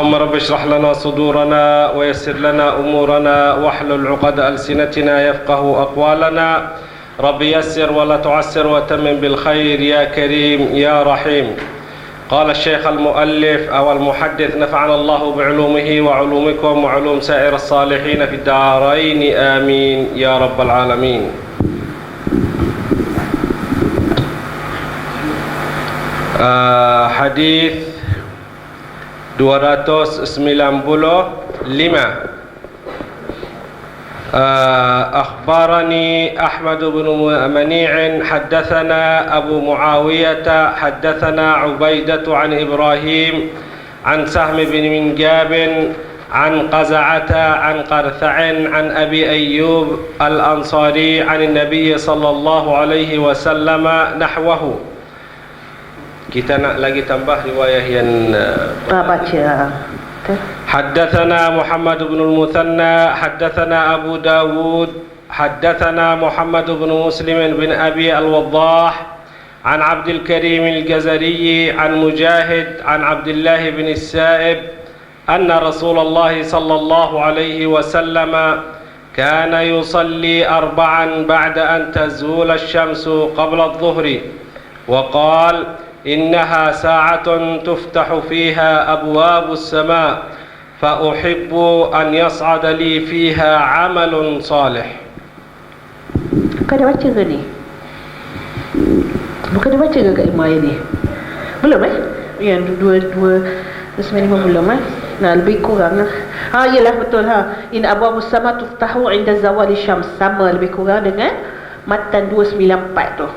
اللهم رب اشرح لنا صدورنا ويسر لنا أمورنا واحلل عقد ألسنتنا يفقه أقوالنا رب يسر ولا تعسر وتمم بالخير يا كريم يا رحيم. قال الشيخ المؤلف أو المحدث نفعنا الله بعلومه وعلومكم وعلوم سائر الصالحين في الدارين آمين يا رب العالمين. Hadis 295. أخبرني أحمد بن منيع حدثنا أبو معاوية حدثنا عبيدة عن إبراهيم عن سهم بن منجاب عن قزعة عن قرثع عن أبي أيوب الأنصاري عن النبي صلى الله عليه وسلم نحوه. Kita nak lagi tambah riwayah yang baca. حدثنا محمد بن المثنى حدثنا أبو داود حدثنا محمد بن مسلم بن أبي الوضاح عن عبد الكريم الجزري عن مجاهد عن عبد الله بن السائب أن رسول الله صلى الله عليه وسلم كان يصلي 4 بعد أن تزول الشمس قبل الظهر وقال إنها ساعة تفتح فيها أبواب السماء فأحب أن يصعد لي فيها عمل صالح. Bukan dah baca ke ni? Bukan dah baca ke kat Imam ni? Belum Yang dua 95 belum Nah, lebih kurang Yelah betul In abwabus sama tuftahu inda zawali syams. Sama lebih kurang dengan matan 294 tu.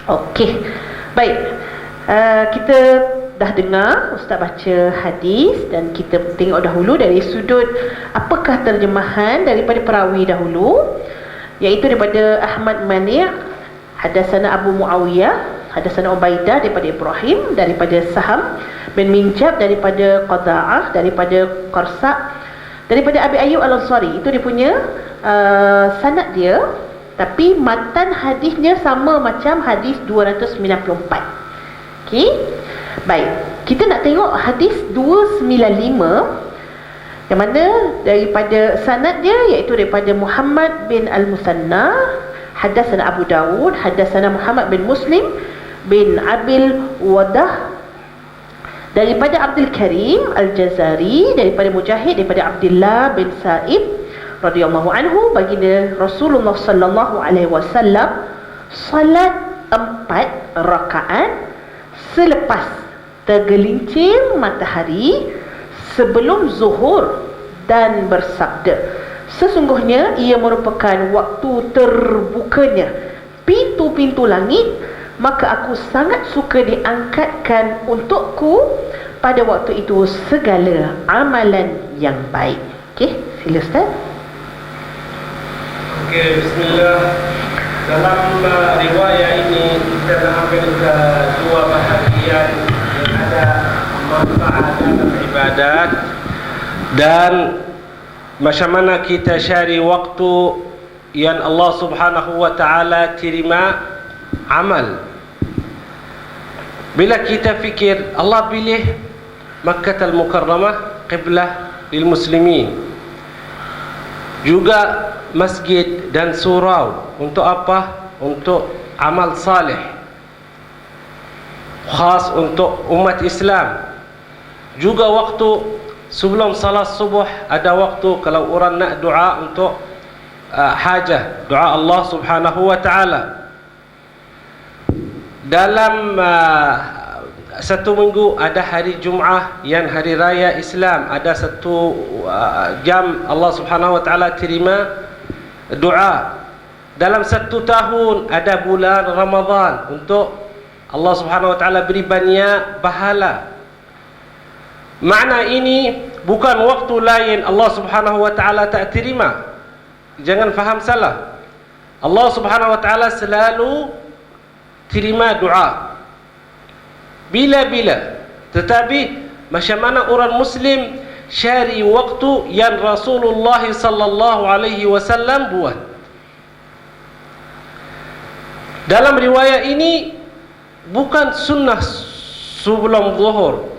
Okey. Baik. Kita dah dengar Ustaz baca hadis dan kita tengok dahulu dari sudut apakah terjemahan daripada perawi dahulu, iaitu daripada Ahmad Mani' hadatsana Abu Muawiyah hadatsana Ubaidah daripada Ibrahim daripada Saham bin Minjab daripada Qada'ah daripada Qarsa daripada Abi Ayyub Al-Ansari. Itu dia punya sanad dia, tapi matan hadisnya sama macam hadis 294. Okey. Baik, kita nak tengok hadis 295 yang mana daripada sanad dia, iaitu daripada Muhammad bin Al-Musanna hadatsana Abu Dawud hadatsana Muhammad bin Muslim bin Abil Wadah daripada Abdul Karim Al-Jazari daripada Mujahid daripada Abdullah bin Sa'ib radhiyallahu anhu, baginda Rasulullah sallallahu alaihi wasallam salat 4 rakaat selepas tergelincir matahari sebelum zuhur dan bersabda, sesungguhnya ia merupakan waktu terbukanya pintu-pintu langit, maka aku sangat suka diangkatkan untukku pada waktu itu segala amalan yang baik. Okey, sila Ustaz. Okey, bismillah. Dalam riwayat ini kita nak ambil dua bahagian yang ada manfaat dalam ibadat dan macam mana kita cari waktu yang Allah Subhanahu wa taala terima amal. Bila kita fikir Allah pilih Makkah Al-Mukarramah qiblah lil muslimin, juga masjid dan surau untuk apa? Untuk amal saleh khas untuk umat Islam. Juga waktu sebelum salat subuh ada waktu kalau orang nak doa untuk hajah, doa Allah Subhanahu wa taala. Dalam satu minggu ada hari Jumaat yang hari raya Islam, ada satu jam Allah Subhanahu wa taala terima doa. Dalam satu tahun ada bulan Ramadan untuk Allah Subhanahu wa taala beri banyak pahala. Makna ini bukan waktu lain Allah Subhanahu wa taala tak terima. Jangan faham salah. Allah Subhanahu wa taala selalu terima doa bila-bila, tetapi macam mana orang muslim cari waktu yang Rasulullah sallallahu alaihi wasallam buat. Dalam riwayat ini bukan sunnah sebelum zuhur,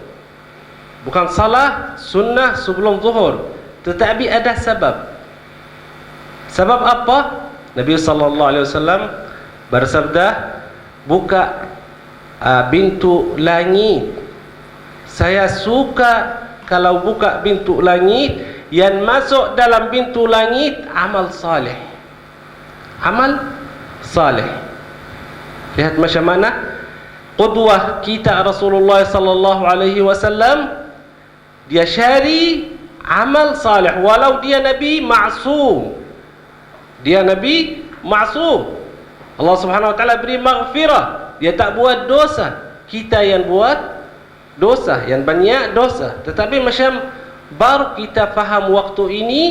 Bukan salah sunnah sebelum zuhur, tetapi ada sebab. Sebab apa? Nabi SAW bersabda, buka pintu langit. Saya suka kalau buka pintu langit, yang masuk dalam pintu langit amal saleh. Amal saleh. Lihat macam mana qudwah kita Rasulullah sallallahu alaihi wasallam. Dia cari amal saleh walau dia nabi ma'sum. Dia nabi ma'sum. Allah Subhanahu wa taala beri maghfirah. Dia tak buat dosa. Kita yang buat dosa, yang banyak dosa. Tetapi macam baru kita faham waktu ini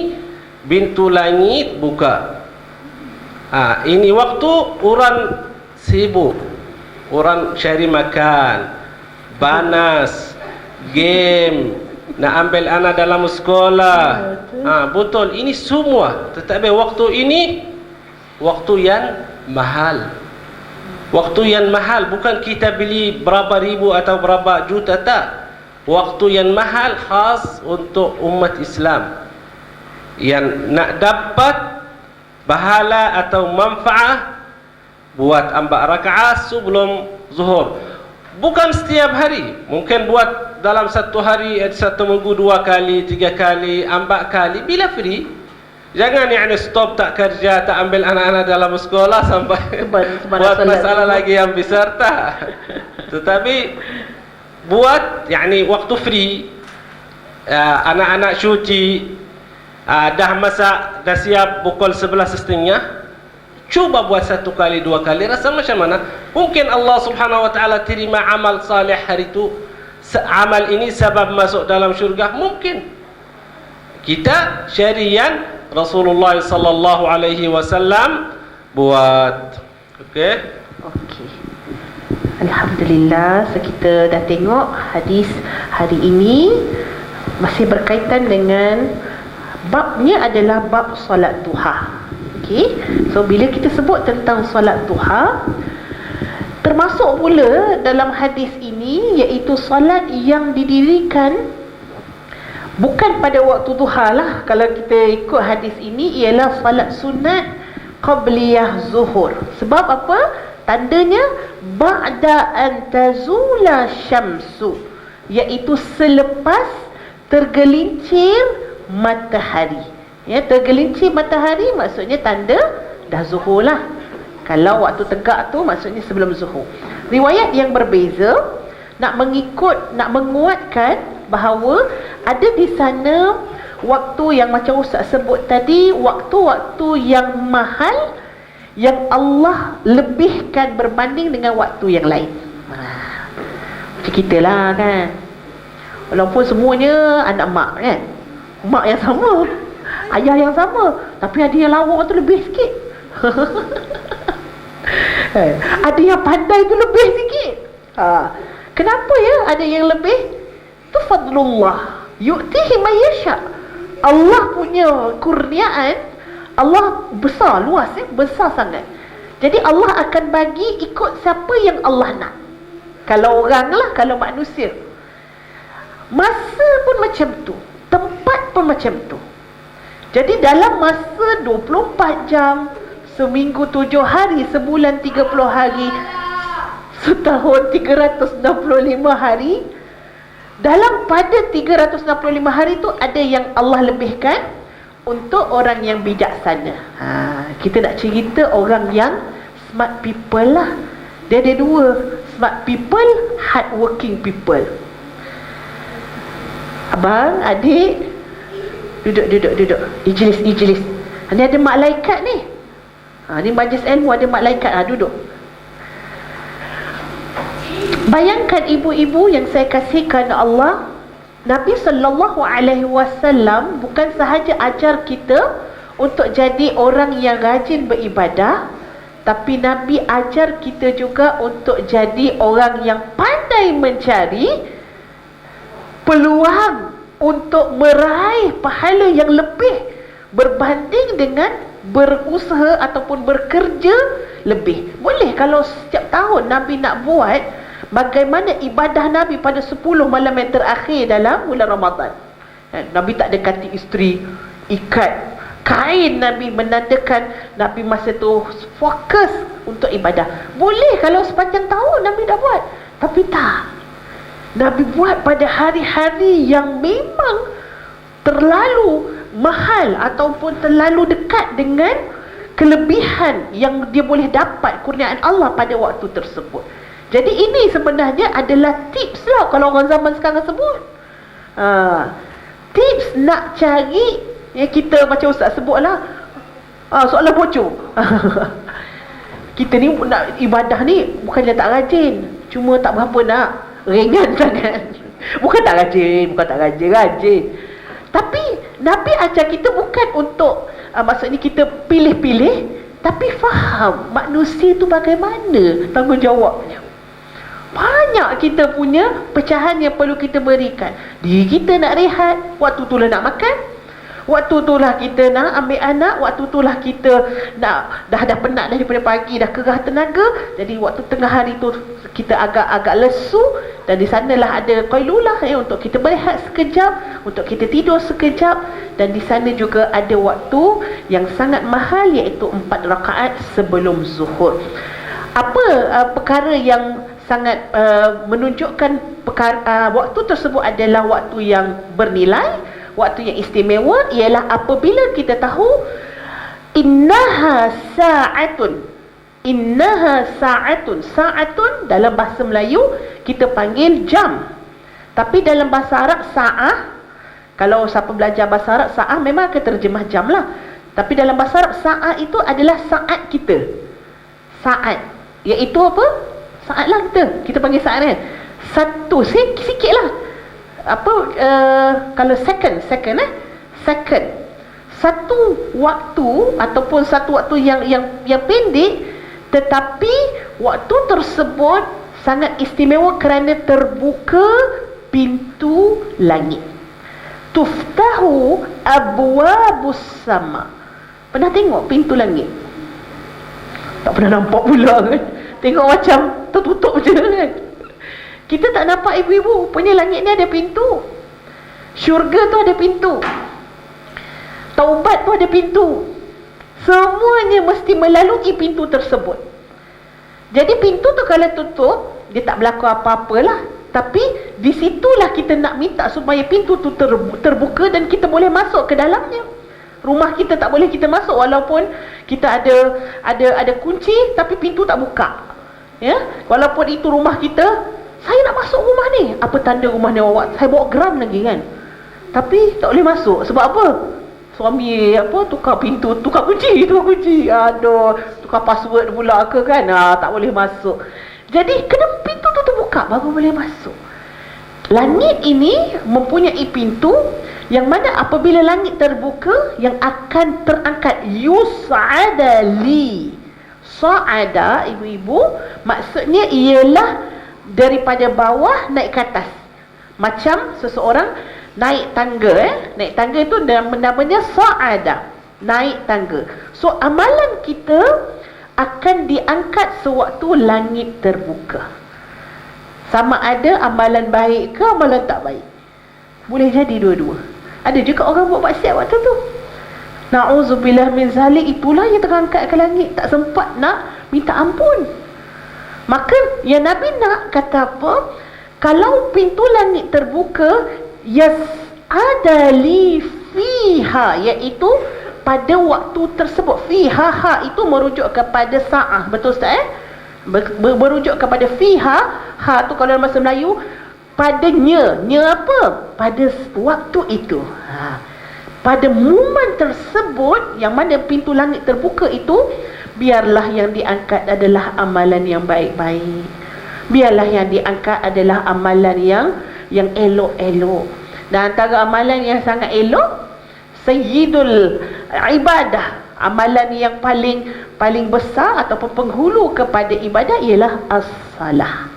pintu langit buka. Ini waktu orang sibuk, orang cari makan, panas, game, nak ambil anak dalam sekolah. Betul, ini semua. Tetapi waktu ini waktu yang mahal. Waktu yang mahal, bukan kita beli berapa ribu atau berapa juta, tak. Waktu yang mahal khas untuk umat Islam yang nak dapat pahala atau manfaat buat 4 rakaat sebelum zuhur. Bukan setiap hari, mungkin buat dalam satu hari, satu minggu 2 kali, 3 kali, 4 kali bila free. Jangan stop, tak kerja, tak ambil anak-anak dalam sekolah sampai buat masalah lagi yang besar, tak. Tetapi buat waktu free, anak-anak cuci, dah masak, dah siap pukul 11.30, cuba buat 1 kali, 2 kali, rasa macam mana? Mungkin Allah Subhanahu wa taala terima amal saleh hari itu. Amal ini sebab masuk dalam syurga, mungkin. Kita syarian Rasulullah sallallahu alaihi wasallam buat. Okey. Alhamdulillah, so kita dah tengok hadis hari ini masih berkaitan dengan babnya adalah bab solat duha. Okey. So bila kita sebut tentang solat duha, termasuk pula dalam hadis ini iaitu solat yang didirikan bukan pada waktu duha lah. Kalau kita ikut hadis ini ialah salat sunat qabliyah zuhur. Sebab apa? Tandanya ba'da an tazula syamsu, iaitu selepas tergelincir matahari. Tergelincir matahari maksudnya tanda dah zuhur lah. Kalau waktu tegak tu maksudnya sebelum zuhur. Riwayat yang berbeza nak menguatkan bahawa ada di sana waktu yang macam Ustaz sebut tadi, waktu-waktu yang mahal yang Allah lebihkan berbanding dengan waktu yang lain. Macam kita lah kan, walaupun semuanya anak mak kan, mak yang sama, ayah yang sama, tapi ada yang lawak tu lebih sikit. Ada yang pandai tu lebih sikit. Kenapa ya ada yang lebih? Itu fadlullah yu'tihi man yasha. Allah punya kurniaan, Allah besar, luas, besar sangat. Jadi Allah akan bagi ikut siapa yang Allah nak. Kalau orang lah, kalau manusia, masa pun macam tu, tempat pun macam tu. Jadi dalam masa 24 jam, seminggu 7 hari, sebulan 30 hari, setahun 365 hari, dalam pada 365 hari tu ada yang Allah lebihkan untuk orang yang bijaksana. Kita nak cerita orang yang smart people lah. Dia ada 2, smart people, hard working people. Abang, adik, duduk. Ijlis. Ni ada malaikat ni. Ni majlis ilmu, ada malaikat. Duduk. Bayangkan ibu-ibu yang saya kasihkan Allah, Nabi sallallahu alaihi wasallam bukan sahaja ajar kita untuk jadi orang yang rajin beribadah, tapi Nabi ajar kita juga untuk jadi orang yang pandai mencari peluang untuk meraih pahala yang lebih berbanding dengan berusaha ataupun bekerja lebih. Boleh kalau setiap tahun Nabi nak buat bagaimana ibadah Nabi pada 10 malam yang terakhir dalam bulan Ramadan. Nabi tak dekati isteri, ikat kain Nabi menandakan Nabi masa tu fokus untuk ibadah. Boleh kalau sepanjang tahun Nabi dah buat, tapi tak. Nabi buat pada hari-hari yang memang terlalu mahal ataupun terlalu dekat dengan kelebihan yang dia boleh dapat kurniaan Allah pada waktu tersebut. Jadi ini sebenarnya adalah tips lah kalau orang zaman sekarang sebut. Tips nak cari, kita macam Ustaz sebut lah, soalan bocor. Kita ni nak ibadah ni bukannya tak rajin, cuma tak berapa nak, ringan sangat. Bukan tak rajin, rajin. Tapi Nabi ajar kita bukan untuk maksudnya kita pilih-pilih, tapi faham manusia tu bagaimana tanggungjawabnya. Banyak kita punya pecahan yang perlu kita berikan. Diri kita nak rehat, waktu tu lah nak makan, waktu tu lah kita nak ambil anak, waktu tu lah kita nak dah penat daripada pagi, dah kerah tenaga. Jadi waktu tengah hari tu kita agak lesu, dan di sanalah ada qailulah untuk kita berehat sekejap, untuk kita tidur sekejap. Dan di sana juga ada waktu yang sangat mahal, iaitu 4 rakaat sebelum zuhur. Apa perkara yang sangat menunjukkan waktu tersebut adalah waktu yang bernilai, waktu yang istimewa, ialah apabila kita tahu innaha sa'atun. Sa'atun dalam bahasa Melayu kita panggil jam, tapi dalam bahasa Arab sa'ah. Kalau siapa belajar bahasa Arab, sa'ah memang akan terjemah jam lah, tapi dalam bahasa Arab sa'ah itu adalah saat kita. Saat, iaitu apa? Saat lah kita panggil saat kan. Satu, sikit lah. Kalau second. Satu waktu ataupun satu waktu yang pendek, tetapi waktu tersebut sangat istimewa kerana terbuka pintu langit. Tuftahu abwabus sama. Pernah tengok pintu langit? Tak pernah nampak pula kan? Tengok macam tertutup je kan? Kita tak nampak ibu-ibu, punya langit ni ada pintu. Syurga tu ada pintu. Taubat tu ada pintu. Semuanya mesti melalui pintu tersebut. Jadi pintu tu kalau tutup, dia tak berlaku apa-apalah. Tapi di situlah kita nak minta supaya pintu tu terbuka dan kita boleh masuk ke dalamnya. Rumah kita tak boleh kita masuk walaupun kita ada kunci, tapi pintu tak buka. Ya, walaupun itu rumah kita, saya nak masuk rumah ni. Apa tanda rumah ni awak? Saya bawa geram lagi kan. Tapi tak boleh masuk. Sebab apa? Suami tukar pintu, tukar kunci. Aduh, tukar password pula ke kan? Tak boleh masuk. Jadi kena pintu tu terbuka baru boleh masuk. Langit ini mempunyai pintu yang mana apabila langit terbuka, yang akan terangkat yus'ada li. Sa'ada, ibu-ibu, maksudnya ialah daripada bawah naik ke atas. Macam seseorang naik tangga. Naik tangga itu namanya sa'ada, naik tangga. So amalan kita akan diangkat sewaktu langit terbuka. Sama ada amalan baik ke amalan tak baik. Boleh jadi dua-dua. Ada juga orang buat maksiat waktu tu. Na'udzubillah min zalik, itulah yang terangkat ke langit, tak sempat nak minta ampun. Maka yang Nabi nak kata apa? Kalau pintu langit terbuka, yas'ada li fiha, iaitu pada waktu tersebut. Fiha, ha itu merujuk kepada sa'ah. Betul Ustaz merujuk kepada fiha. Ha tu kalau dalam bahasa Melayu padanya. Nya apa? Pada waktu itu. Pada momen tersebut yang mana pintu langit terbuka itu, biarlah yang diangkat adalah amalan yang baik-baik. Biarlah yang diangkat adalah amalan yang elok-elok. Dan antara amalan yang sangat elok, sayyidul ibadah, amalan yang paling besar ataupun penghulu kepada ibadah ialah as-salah.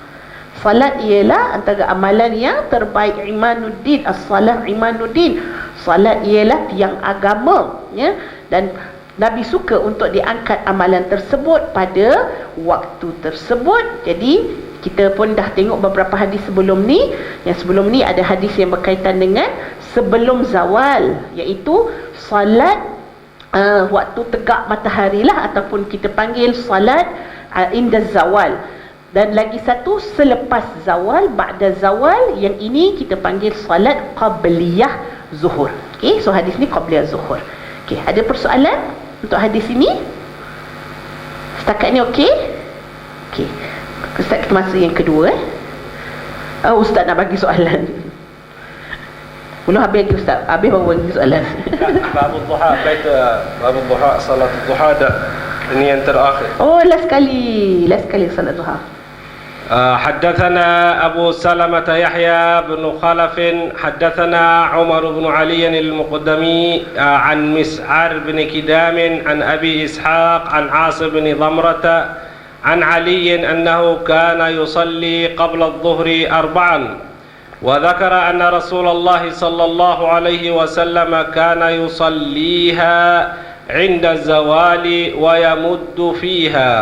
Salat ialah antara amalan yang terbaik. Imanuddin, as-salah imanuddin. Salat ialah tiang agama, ya. Dan Nabi suka untuk diangkat amalan tersebut pada waktu tersebut. Jadi kita pun dah tengok beberapa hadis sebelum ni. Yang sebelum ni ada hadis yang berkaitan dengan sebelum zawal, iaitu salat waktu tegak matahari lah, ataupun kita panggil salat inda zawal. Dan lagi satu selepas zawal, ba'da zawal, yang ini kita panggil salat qabliyah zuhur. Okey, so hadis ni qabliyah zuhur. Okey, ada persoalan untuk hadis ini? Setakat ni okey? Okey. Ustaz, kita masuk yang kedua. Ustaz nak bagi soalan. Belum habis lagi Ustaz. Habis baru bagi soalan. Babu duha, babu duha, salat duha dah. Ini yang terakhir. Oh, last kali salat duha. حدثنا أبو سلمة يحيى بن خلف حدثنا عمر بن علي المقدمي عن مسعر بن كدام عن أبي إسحاق عن عاصم بن ضمرة عن علي أنه كان يصلي قبل الظهر 4 وذكر أن رسول الله صلى الله عليه وسلم كان يصليها عند الزوال ويمد فيها.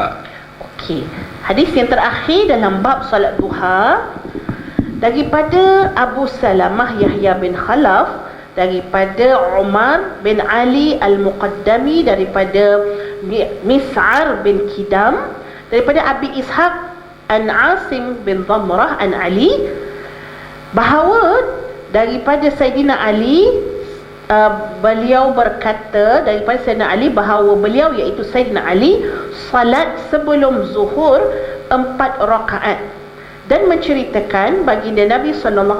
Okey. Hadis yang terakhir dalam bab salat duha daripada Abu Salamah Yahya bin Khalaf, daripada Umar bin Ali Al-Muqaddami, daripada Mis'ar bin Kidam, daripada Abi Ishaq an Asim bin Dhamrah an Ali, bahawa daripada Sayyidina Ali, beliau berkata daripada Sayyidina Ali bahawa beliau, iaitu Sayyidina Ali, salat sebelum zuhur 4 rakaat, dan menceritakan baginda Nabi SAW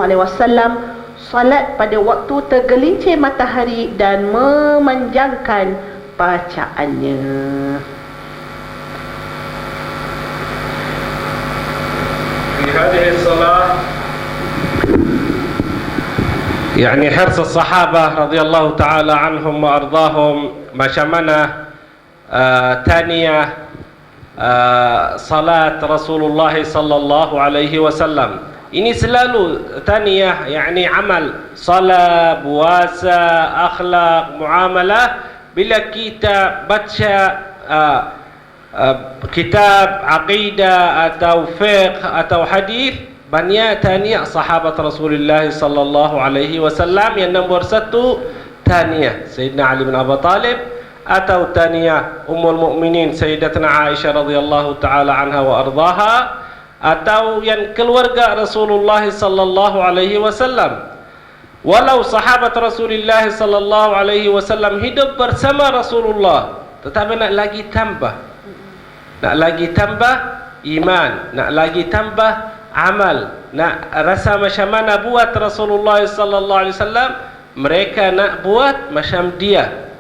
salat pada waktu tergelincir matahari dan memanjangkan bacaannya. في هذه الصلاة يعني حرص الصحابة رضي الله تعالى عنهم وأرضاهم macam mana تانية صلاة رسول الله صلى الله عليه وسلم. Ini selalu taniyah, yakni amal, salat, puasa, akhlak, muamalah. Bila kita baca kitab aqidah atau fiqh atau hadis, banyak taniyah sahabat Rasulullah sallallahu alaihi wasallam. Yang nombor 1 taniyah Sayyidina Ali bin Abi Talib, atau taniyah Ummul Mukminin Sayyidatuna Aisyah radhiyallahu taala anha wa ardhaha, atau yang keluarga Rasulullah sallallahu alaihi wasallam. Walau sahabat Rasulullah sallallahu alaihi wasallam hidup bersama Rasulullah, tetapi nak lagi tambah iman, nak lagi tambah amal, nak rasa macam mana buat Rasulullah sallallahu alaihi wasallam, mereka nak buat macam dia.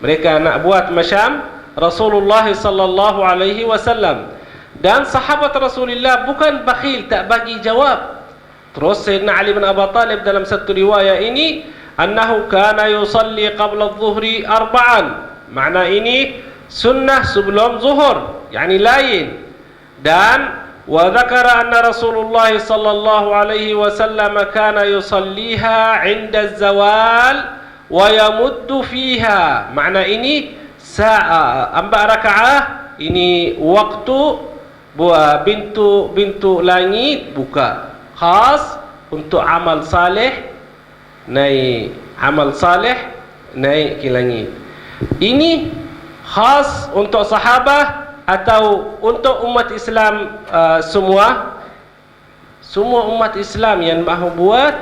Mereka nak buat macam Rasulullah sallallahu alaihi wasallam. Dan sahabat Rasulullah bukan bakhil, tak bagi jawab. Terus Sayyidina Ali bin Abi Talib dalam satu riwayat ini, annahu kana yusalli qabla adh-dhuhri 4. Makna ini sunnah sebelum zuhur, yakni lain. Dan wa dzakara anna Rasulullah sallallahu alaihi wasallam kana yusalliha 'inda az-zawal wa yamuddu fiha. Makna ini empat rakaat ini waktu pintu langit buka, khas untuk amal saleh naik, amal saleh naik ke langit. Ini khas untuk sahabat atau untuk umat Islam semua umat Islam yang mahu buat,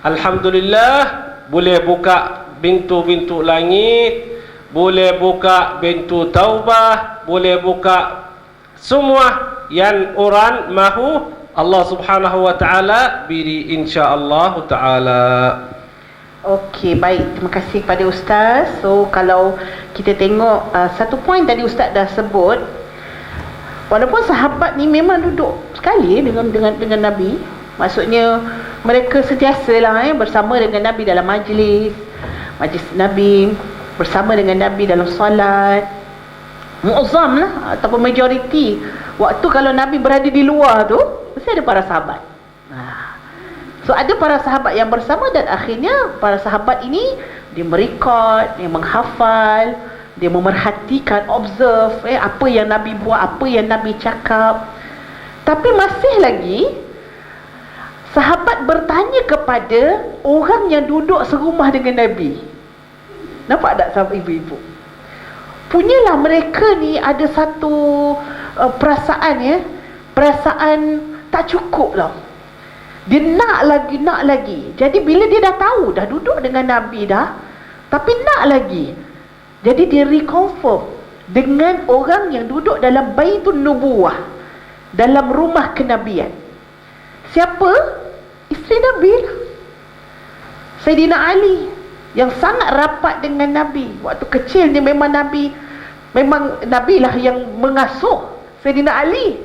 alhamdulillah, boleh buka pintu-pintu langit, boleh buka pintu taubah, boleh buka semua yang orang mahu Allah Subhanahu wa taala beri, insya-Allah taala. Okey, baik. Terima kasih kepada Ustaz. So kalau kita tengok satu poin tadi Ustaz dah sebut, walaupun sahabat ni memang duduk sekali dengan Nabi, maksudnya mereka sentiasalah bersama dengan Nabi dalam majlis Nabi, bersama dengan Nabi dalam solat. Muazzam lah, ataupun majoriti waktu kalau Nabi berada di luar tu, mesti ada para sahabat. So ada para sahabat yang bersama, dan akhirnya para sahabat ini dia merekod, dia menghafal, dia memerhatikan, observe apa yang Nabi buat, apa yang Nabi cakap. Tapi masih lagi sahabat bertanya kepada orang yang duduk serumah dengan Nabi. Nampak tak sahabat ibu-ibu? Punyalah mereka ni ada satu perasaan, ya, perasaan tak cukup tau. Dia nak lagi. Jadi bila dia dah tahu, dah duduk dengan Nabi dah, tapi nak lagi, jadi dia reconfirm dengan orang yang duduk dalam Baitun Nubuwah, dalam rumah kenabian. Siapa? Isteri Nabi, Sayyidina Ali, yang sangat rapat dengan Nabi. Waktu kecil dia memang Nabi lah yang mengasuh Sayyidina Ali.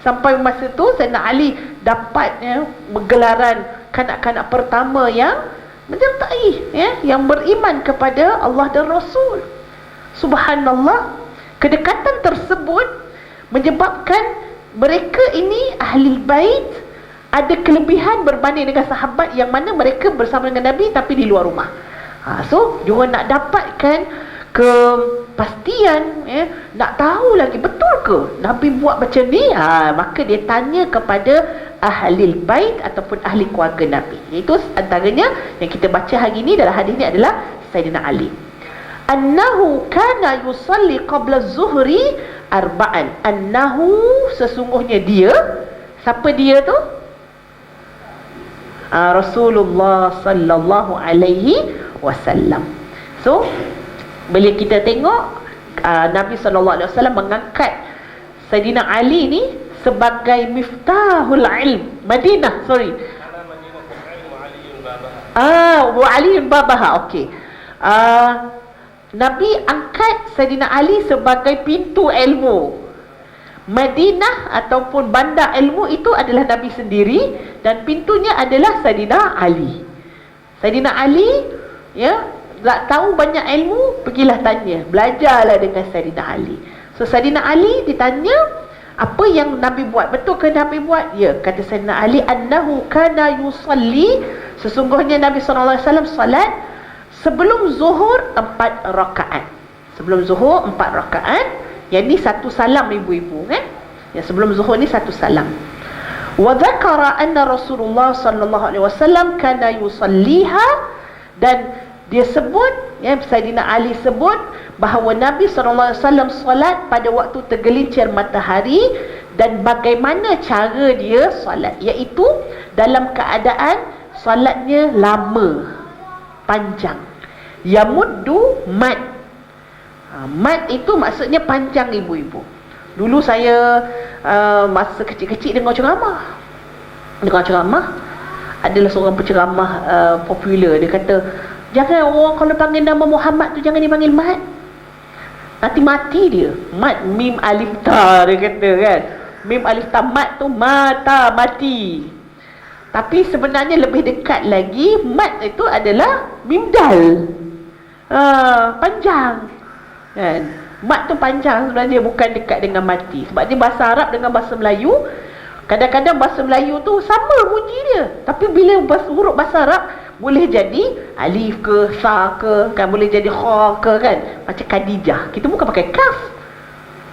Sampai masa tu Sayyidina Ali dapat, ya, gelaran kanak-kanak pertama yang menyertai, ya, yang beriman kepada Allah dan Rasul. Subhanallah, kedekatan tersebut menyebabkan mereka ini ahli bait ada kelebihan berbanding dengan sahabat yang mana mereka bersama dengan Nabi tapi di luar rumah. So diorang nak dapatkan kepastian, ya, nak tahu lagi betul ke Nabi buat macam ni, maka dia tanya kepada ahli bait ataupun ahli keluarga Nabi. Itu antaranya yang kita baca hari ini dalam hadis ini adalah Sayyidina Ali. Annahu kana yusalli qabla az-zuhri arba'an. Annahu, sesungguhnya dia. Siapa dia tu? Rasulullah sallallahu alaihi wasallam. So bila kita tengok Nabi sallallahu alaihi wasallam mengangkat Sayyidina Ali ni sebagai miftahul ilm Madinah, wa aliun babaha. Okey. Nabi angkat Sayyidina Ali sebagai pintu ilmu. Madinah ataupun bandar ilmu itu adalah Nabi sendiri dan pintunya adalah Sayyidina Ali. Sayyidina Ali, ya, tak tahu banyak ilmu, pergilah tanya, belajarlah dengan Sayyidina Ali. So Sayyidina Ali ditanya, apa yang Nabi buat? Betul ke Nabi buat? Ya, kata Sayyidina Ali, annahu kana yusalli, sesungguhnya Nabi SAW salat sebelum zuhur 4 rakaat. Sebelum zuhur 4 rakaat. Yang ni satu salam ibu-ibu, kan? Ya, sebelum zuhur ni satu salam. Wa dzakara anna Rasulullah sallallahu alaihi wasallam kana yusalliha, dan dia sebut, ya, Sayyidina Ali sebut bahawa Nabi sallallahu alaihi wasallam solat pada waktu tergelincir matahari, dan bagaimana cara dia solat, iaitu dalam keadaan solatnya lama, panjang. Yamuddu mad. Mad itu maksudnya panjang ibu-ibu. Dulu saya masa kecil-kecil dengar ceramah. Adalah seorang penceramah popular. Dia kata, jangan orang kalau panggil nama Muhammad tu jangan dipanggil Mad. Nanti mati dia. Mad, mim alif ta, dia kata, kan. Mim alif ta, mad tu mata, mati. Tapi sebenarnya lebih dekat lagi, mad itu adalah mim dal. Panjang. Kan? Mat tu panjang sebenarnya, bukan dekat dengan mati. Sebab dia bahasa Arab dengan bahasa Melayu, kadang-kadang bahasa Melayu tu sama bunyi dia, tapi bila huruf bahasa Arab boleh jadi alif ke, sa ke, kan, boleh jadi kha ke, kan. Macam Khadijah, kita bukan pakai kaf,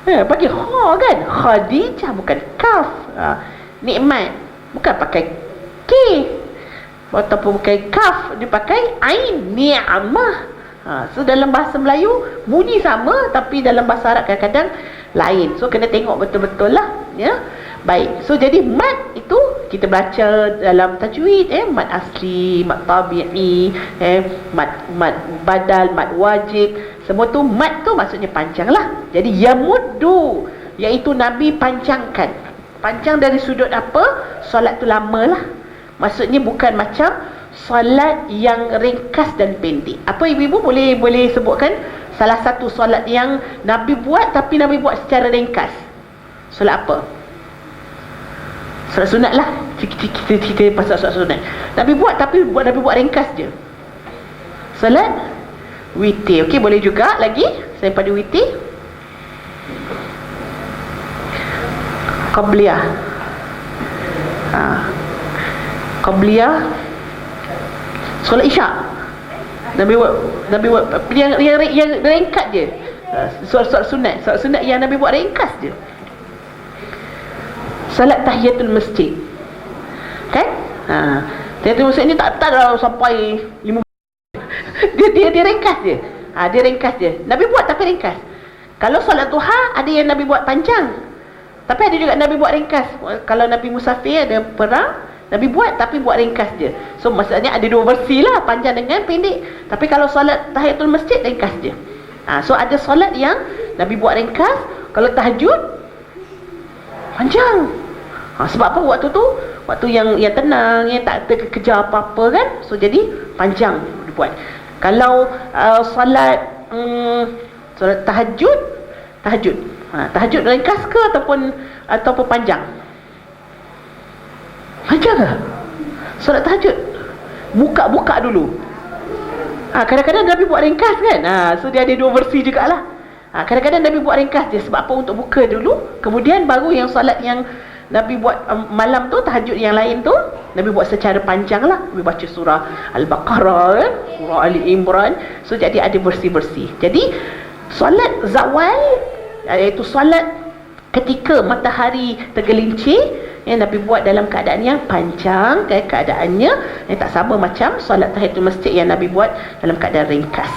pakai kha, kan. Khadijah bukan kaf. Nikmat bukan pakai k ataupun pakai kaf, dia pakai ain, ni'mah. So dalam bahasa Melayu bunyi sama, tapi dalam bahasa Arab kadang-kadang lain. So kena tengok betul-betul lah, ya. Baik, so jadi mad itu kita baca dalam tajwid, mad asli, mad tabi'i, mad badal, mad wajib, semua tu mad tu maksudnya panjang lah. Jadi yamuddu, iaitu Nabi panjangkan. Panjang dari sudut apa? Solat tu lama lah. Maksudnya bukan macam solat yang ringkas dan pendek. Apa ibu-ibu boleh sebutkan salah satu solat yang Nabi buat tapi Nabi buat secara ringkas? Solat apa? Solat sunat lah. Cerita pasal solat sunat. Nabi buat tapi Nabi buat ringkas je. Solat witir. Okey, boleh juga lagi selain pada witir. Qabliyah. Qabliyah. Solat isyak. Nabi buat yang ringkas je. Solat sunat yang Nabi buat ringkas je. Salat tahiyatul masjid. Kan? Tahiyatul masjid ni tak dah sampai 5 dia ringkas je. Dia ringkas je. Nabi buat tapi ringkas. Kalau solat duha ada yang Nabi buat panjang. Tapi ada juga Nabi buat ringkas. Kalau Nabi musafir ada perang, Nabi buat tapi buat ringkas je. So maksudnya ada dua versi lah, panjang dengan pendek. Tapi kalau solat tahiyatul masjid ringkas je. So ada solat yang Nabi buat ringkas. Kalau tahajud panjang. Sebab apa? Waktu yang tenang, yang tak terkejar apa-apa kan. So jadi panjang dibuat. Kalau solat tahajud tahajud ringkas ke ataupun panjang? Panjang ke? Solat tahajud buka dulu. Kadang-kadang Nabi buat ringkas kan. So dia ada dua versi jugalah. Kadang-kadang Nabi buat ringkas je. Sebab apa? Untuk buka dulu. Kemudian baru yang solat yang Nabi buat malam tu, tahajud yang lain tu, Nabi buat secara panjang lah. Nabi baca surah Al-Baqarah kan? Surah Ali Imran. So jadi ada versi-versi. Jadi solat zawal, iaitu solat ketika matahari tergelincir, yang Nabi buat dalam keadaan yang panjang kan, keadaannya yang tak sama macam solat tahiyatul masjid yang Nabi buat dalam keadaan ringkas.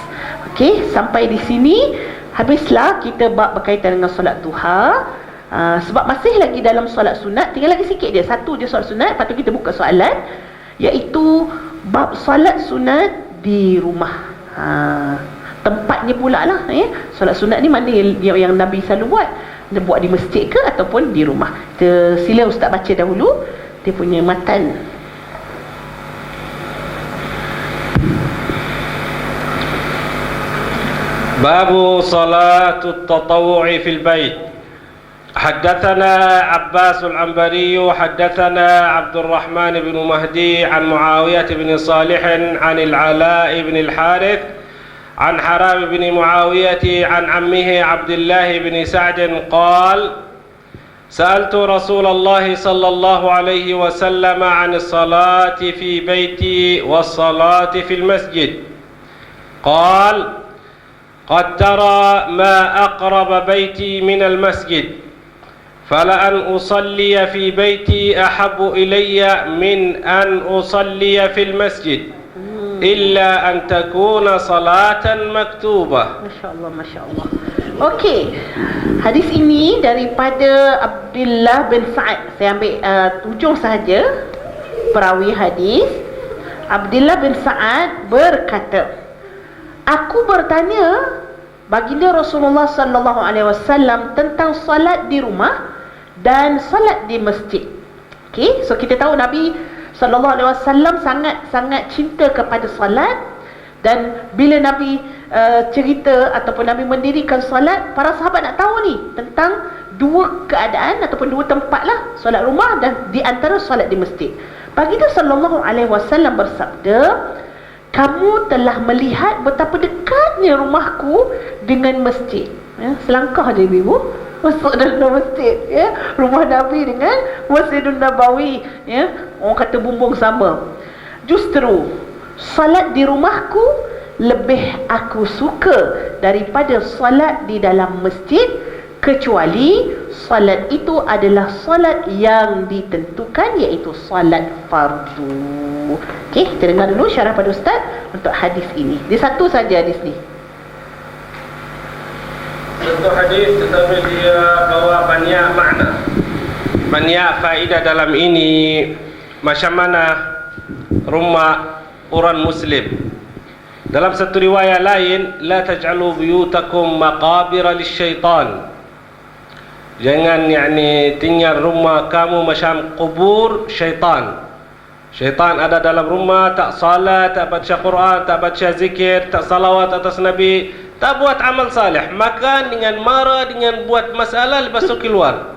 Okey, sampai di sini habislah kita bab berkaitan dengan solat duha. Sebab masih lagi dalam solat sunat, tinggal lagi sikit dia, satu je solat sunat. Lepas tu kita buka soalan, iaitu bab solat sunat di rumah. Tempatnya pula lah solat sunat ni mana yang Nabi selalu buat. Dia buat di masjid ke ataupun di rumah. Sila Ustaz baca dahulu dia punya matan. Babu salatut tatawu'i fil bait. حدثنا عباس العنبري حدثنا عبد الرحمن بن مهدي عن معاوية بن صالح عن العلاء بن الحارث عن حرام بن معاوية عن عمه عبد الله بن سعد قال سألت رسول الله صلى الله عليه وسلم عن الصلاة في بيتي والصلاة في المسجد قال قد ترى ما أقرب بيتي من المسجد فلأن أصلي في بيتي أحب إلي من أن أصلي في المسجد إلا أن تكون صلاة مكتوبة. Masya Allah, Masya Allah. Okey, hadis ini daripada Abdullah bin Sa'ad. Saya ambil ujung sahaja perawi hadis. Abdullah bin Sa'ad berkata, aku bertanya baginda Rasulullah sallallahu alaihi wasallam tentang solat di rumah dan solat di masjid. Okey, so kita tahu Nabi sallallahu alaihi wasallam sangat cinta kepada solat, dan bila Nabi cerita ataupun Nabi mendirikan solat, para sahabat nak tahu ni tentang dua keadaan ataupun dua tempat lah, solat rumah dan di antara solat di masjid. Baginda sallallahu alaihi wasallam bersabda, kamu telah melihat betapa dekatnya rumahku dengan masjid. Selangkah je ibu masuk dalam masjid, rumah Nabi dengan Masjidun Nabawi, orang kata bumbung sama. Justru salat di rumahku lebih aku suka daripada salat di dalam masjid, kecuali salat itu adalah salat yang ditentukan, iaitu salat fardu. Okey, kita dengar dulu syarah pada Ustaz untuk hadis ini. Dia satu saja hadis ni. Untuk hadis tetapi dia bawa banyak makna, banyak faedah dalam ini. Macam mana rumah orang Muslim. Dalam satu riwayat lain, la taj'alu buyutakum maqabira lisyaitan. Jangan tinggal rumah kamu macam kubur syaitan. Syaitan ada dalam rumah, tak salat, tak baca Quran, tak baca zikir, tak salawat atas Nabi, tak buat amal saleh, makan dengan marah, dengan buat masalah, lepas tu keluar.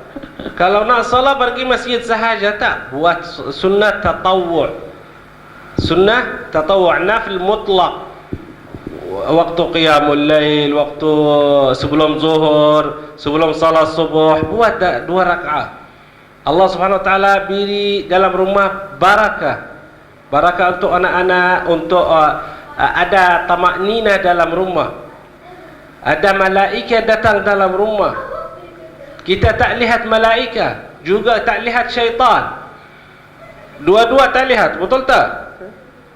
Kalau nak salat pergi masjid sahaja, tak buat sunnah tatawwu'. Sunnah tatawwu' nafil mutlaq. Waktu qiyamul lail, waktu sebelum zuhur, sebelum salat subuh, buat 2 rakaat. Allah Subhanahu wa taala beri dalam rumah barakah. Barakah untuk anak-anak, untuk ada tamakninah dalam rumah. Ada malaikat datang dalam rumah. Kita tak lihat malaikat, juga tak lihat syaitan. Dua-dua tak lihat, betul tak?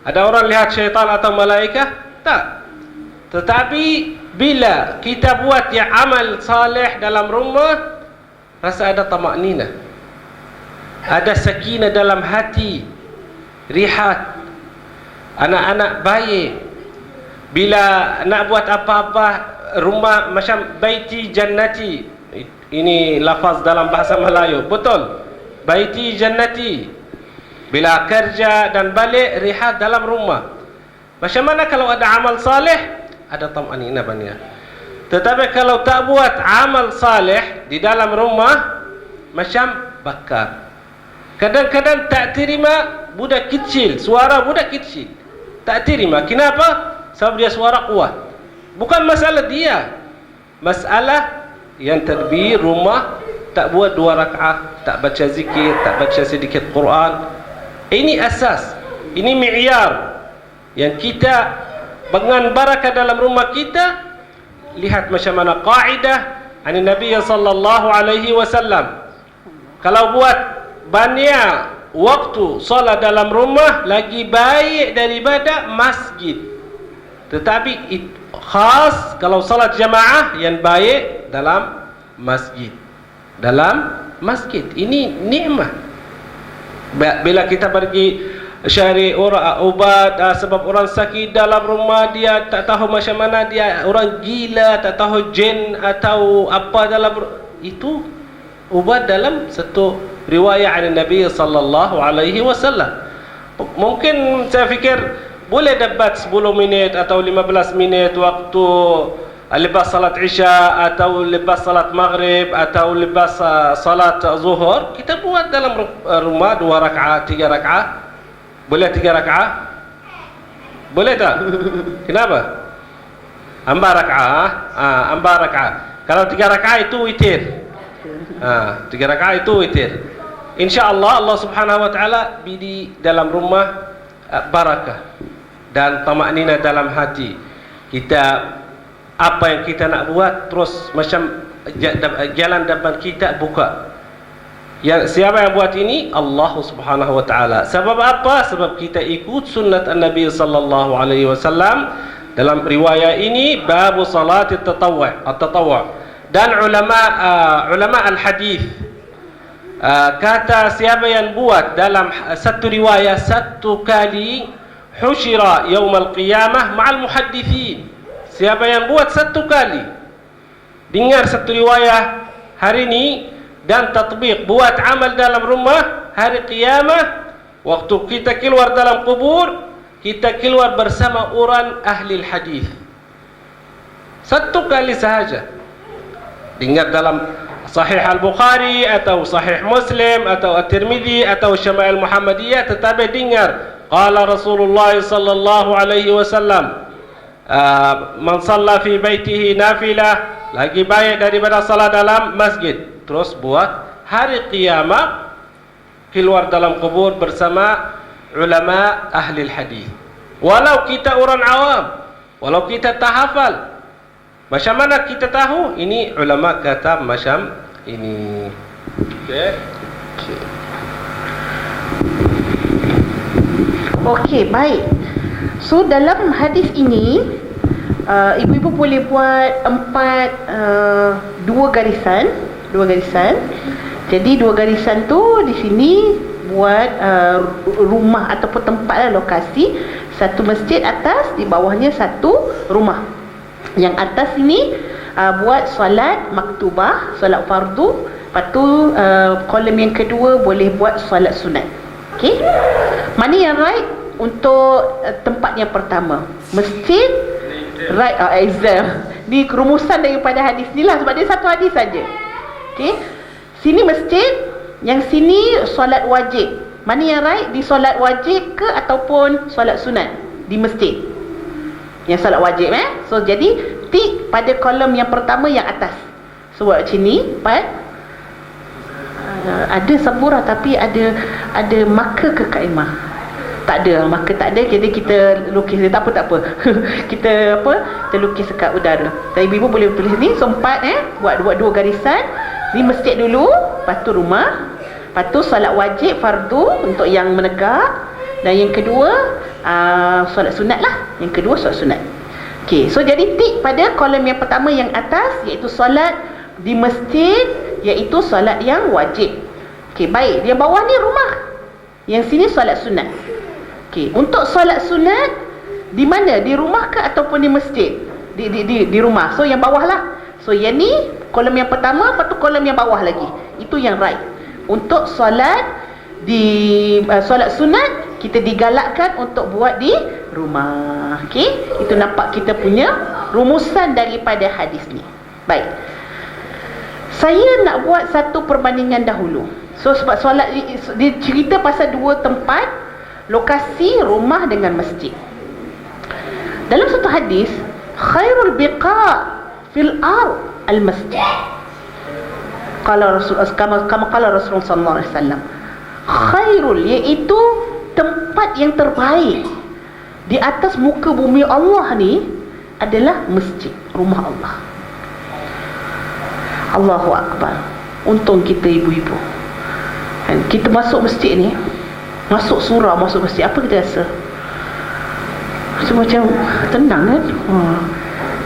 Ada orang lihat syaitan atau malaikat? Tak. Tetapi bila kita buat yang amal saleh dalam rumah, rasa ada tamaknina, ada sakinah dalam hati, rihat, anak-anak baik. Bila nak buat apa-apa, rumah macam baiti jannati, ini lafaz dalam bahasa Melayu, betul? Baiti jannati. Bila kerja dan balik, rihat dalam rumah. Macam mana kalau ada amal saleh? Ada tamanina bania. Tetapi kalau tak buat amal saleh di dalam rumah, macam bakar. Kadang-kadang tak terima budak kecil, suara budak kecil. Tak terima. Kenapa? Sebab dia suara kuat. Bukan masalah dia. Masalah yang tadbir rumah tak buat 2 rakaat, tak baca zikir, tak baca sedikit Quran. Ini asas, ini mi'yar yang kita dengan barakah dalam rumah kita. Lihat macam mana kaidah ani Nabi sallallahu alaihi wasallam. Kalau buat banyak waktu solat dalam rumah lagi baik daripada masjid. Tetapi khas kalau solat jamaah yang baik dalam masjid. Dalam masjid ini nikmat. Bila kita pergi cari orang ubat, sebab orang sakit dalam rumah, dia tak tahu macam mana, dia orang gila, tak tahu jin atau apa dalam itu, ubat dalam satu riwayat dari Nabi sallallahu alaihi wasallam. Mungkin saya fikir boleh dapat 10 minit atau 15 minit waktu lepas salat Isya atau lepas salat Maghrib atau lepas salat Zuhur, kita buat dalam rumah 2 rakaat, 3 rakaat. Boleh 3 rakaat? Boleh tak? Kenapa? 4 rakaat. 4 rakaat. Kalau 3 rakaat itu witir. 3 rakaat itu witir. InsyaAllah Allah subhanahu wa ta'ala bidi dalam rumah barakah dan tamaknina dalam hati. Kita apa yang kita nak buat terus macam jalan depan kita buka. Yang siapa yang buat ini? Allah subhanahu wa ta'ala. Sebab apa? Sebab kita ikut sunnat Nabi sallallahu alaihi wasallam. Dalam riwayat ini bab salat at-tatawwu'. Dan ulama al-hadis kata siapa yang buat dalam satu riwayat 1 kali husyira yaum al-qiyamah ma'al muhaddithin. Siapa yang buat 1 kali, dengar satu riwayat hari ini dan tatbiq, buat amal dalam rumah, hari qiyamah waktu kita keluar dalam kubur, kita keluar bersama orang ahli hadis. 1 kali sahaja. Dengar dalam Sahih Al-Bukhari atau Sahih Muslim atau At-Tirmidzi atau Syama'il Muhammadiyah, tetapi dengar qala Rasulullah sallallahu alaihi wasallam, man shalla fi baitihi nafilah, lagi baik daripada salat dalam masjid. Terus buat hari qiyamah keluar dalam kubur bersama ulama ahli hadis. Walau kita orang awam, walau kita tak hafal, macam mana kita tahu? Ini ulama kata macam ini. Okey, baik. So dalam hadis ini ibu-ibu boleh buat 2 garisan. Jadi 2 garisan tu di sini buat rumah ataupun tempat lah, lokasi. Satu masjid atas, di bawahnya satu rumah. Yang atas ini buat solat maktubah, solat fardu. Lepas tu kolom yang kedua boleh buat solat sunat. Okey. Mana yang right untuk tempat yang pertama? Masjid right, exam. Ni rumusan daripada hadis ni lah, sebab dia satu hadis saja. Okey. Sini masjid, yang sini solat wajib. Mana yang right? Di solat wajib ke ataupun solat sunat di masjid? Yang solat wajib So jadi tik pada kolom yang pertama yang atas. So buat macam ni, ada saburah tapi ada marker ke Kak Imah? Tak ada, marker tak ada. Jadi kita lukis dia, tak apa. kita lukis dekat udara. Dan ibu-ibu boleh tulis ni. So 4 buat 2 garisan. Ni masjid dulu, lepas tu rumah. Lepas tu solat wajib fardu untuk yang menegak, dan yang kedua solat sunat lah. Yang kedua solat sunat. Okey, so jadi tik pada kolom yang pertama yang atas, iaitu solat di masjid, iaitu solat yang wajib. Okey, baik. Yang bawah ni rumah. Yang sini solat sunat. Okey, untuk solat sunat di mana? Di rumah ke ataupun di masjid? Di rumah. So yang bawah lah. So yang ni kolom yang pertama, lepas tu kolom yang bawah lagi. Itu yang right. Untuk solat solat sunat, kita digalakkan untuk buat di rumah. Okey, itu nampak kita punya rumusan daripada hadis ni. Baik, saya nak buat satu perbandingan dahulu. So sebab solat dia cerita pasal dua tempat, lokasi rumah dengan masjid. Dalam satu hadis, khairul biqa fil ard al masjid. Qala Rasul kama qala Rasulullah sallallahu alaihi wasallam, khairul, iaitu tempat yang terbaik di atas muka bumi Allah ni adalah masjid, rumah Allah. Allahu Akbar. Untung kita ibu-ibu, kan, kita masuk masjid ni, masuk surau, masuk masjid, apa kita rasa? So, macam tenang kan?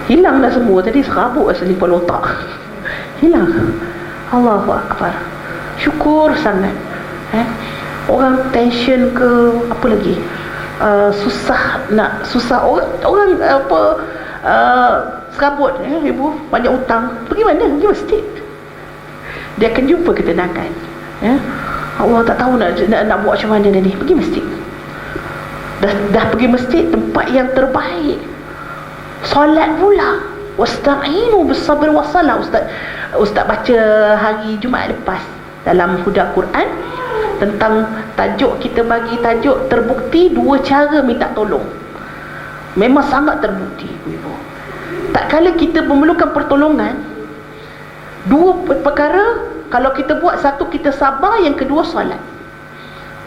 Hilang dah semua. Tadi serabut rasa di kepala otak. Hilang. Allahu Akbar. Syukur sangat. Orang tension ke apa lagi, susah orang apa, serabut, ibu banyak hutang, pergi mana? Pergi masjid. Dia akan jumpa ketenangan. Allah tak tahu nak buat macam mana ni, pergi masjid. Dah pergi masjid, tempat yang terbaik. Solat pula, wasta'inu bis-sabr was-salah. Ustaz baca hari Jumaat lepas dalam Huda Quran tentang tajuk, kita bagi tajuk terbukti dua cara minta tolong. Memang sangat terbukti, ibu-ibu. Tak kala kita memerlukan pertolongan, dua perkara, kalau kita buat satu kita sabar, yang kedua solat.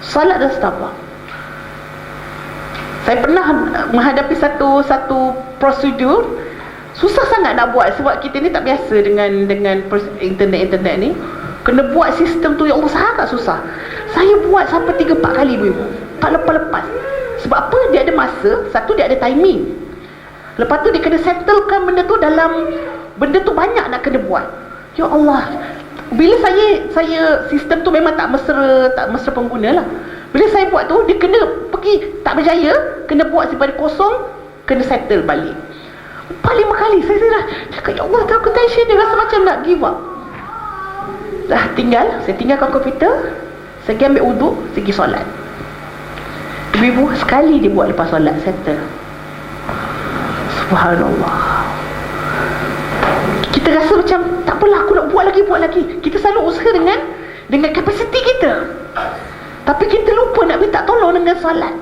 Solat dan sabar. Saya pernah menghadapi satu prosedur, susah sangat nak buat sebab kita ni tak biasa dengan internet ni. Kena buat sistem tu, ya Allah, sangat susah. Saya buat sampai 3-4 kali, ibu-ibu, tak lepas-lepas. Sebab apa? Dia ada masa, satu dia ada timing. Lepas tu dia kena settlekan benda tu dalam, benda tu banyak nak kena buat. Ya Allah, bila saya sistem tu memang tak mesra pengguna lah. Bila saya buat tu, dia kena pergi, tak berjaya, kena buat daripada kosong, kena settle balik. 4-5 kali saya dah cakap, ya Allah, aku tension dia, rasa macam nak give up. Dah saya tinggalkan komputer, saya pergi ambil uduk, saya pergi solat. Ibu-ibu, sekali dia buat lepas solat, settle. Subhanallah. Kita rasa macam, tak apalah, aku nak buat lagi. Kita selalu usaha dengan kapasiti kita. Tapi kita lupa nak minta tolong dengan solat.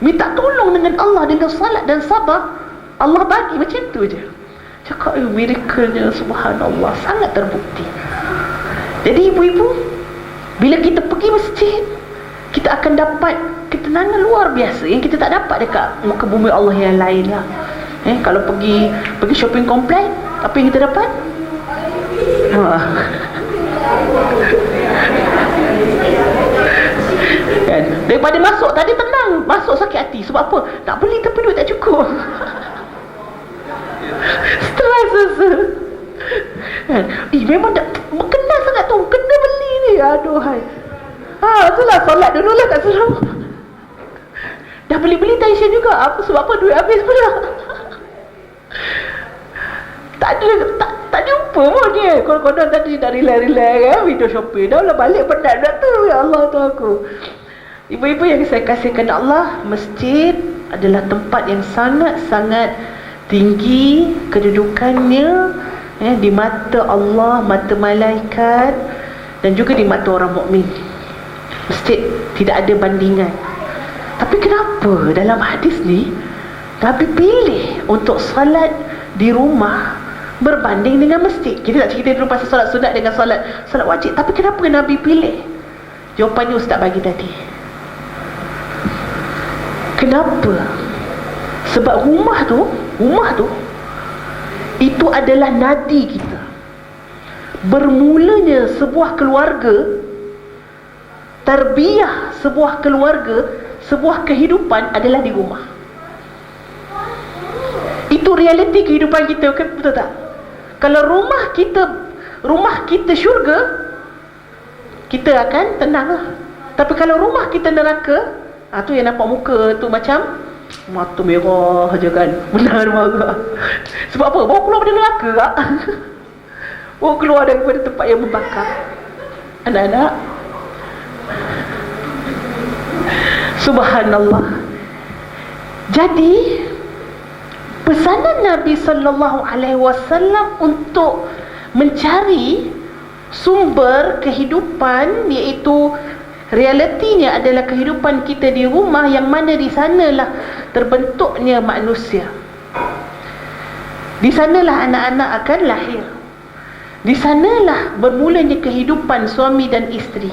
Minta tolong dengan Allah dengan solat dan sabar, Allah bagi macam tu je. Cakap, miracle-nya, subhanallah, sangat terbukti. Jadi ibu-ibu, bila kita pergi masjid, kita akan dapat ketenangan luar biasa yang kita tak dapat dekat muka bumi Allah yang lain lah. Kalau pergi shopping komplek, apa yang kita dapat? Kan? Daripada masuk tadi tenang, masuk sakit hati. Sebab apa? Tak beli tapi duit tak cukup. Stres rasa. Kan? Memang kena sangat tu, kena beli ni. Aduhai. Itulah solat dulu lah kat surau. Dah beli-beli tension juga. Sebab apa? Duit habis pula. Tak jumpa pun dia. Konon tadi dah relax kan, video shopping. Dah lah balik penat dah tu. Ya Allah tu aku. Ibu-ibu yang saya kasihkan Allah, masjid adalah tempat yang sangat-sangat tinggi kedudukannya di mata Allah, mata malaikat, dan juga di mata orang mukmin. Masjid tidak ada bandingan. Tapi kenapa dalam hadis ni Nabi pilih untuk salat di rumah berbanding dengan masjid? Kita tak cerita dulu pasal solat sunat dengan solat wajib, tapi kenapa Nabi pilih? Jawapannya Ustaz bagi tadi. Kenapa? Sebab rumah tu itu adalah nadi kita. Bermulanya sebuah keluarga tarbiyah sebuah keluarga, sebuah kehidupan adalah di rumah. Itu realiti kehidupan kita, betul tak? Kalau rumah kita syurga, kita akan tenang lah. Tapi kalau rumah kita neraka, tu yang nampak muka tu macam mata merah je kan, benar marah. Sebab apa? Bawa keluar dari neraka tak? Bawa keluar daripada tempat yang membakar. Anak-anak, subhanallah. Jadi pesanan Nabi sallallahu alaihi wasallam untuk mencari sumber kehidupan, iaitu realitinya adalah kehidupan kita di rumah, yang mana di sanalah terbentuknya manusia. Di sanalah anak-anak akan lahir. Di sanalah bermulanya kehidupan suami dan isteri.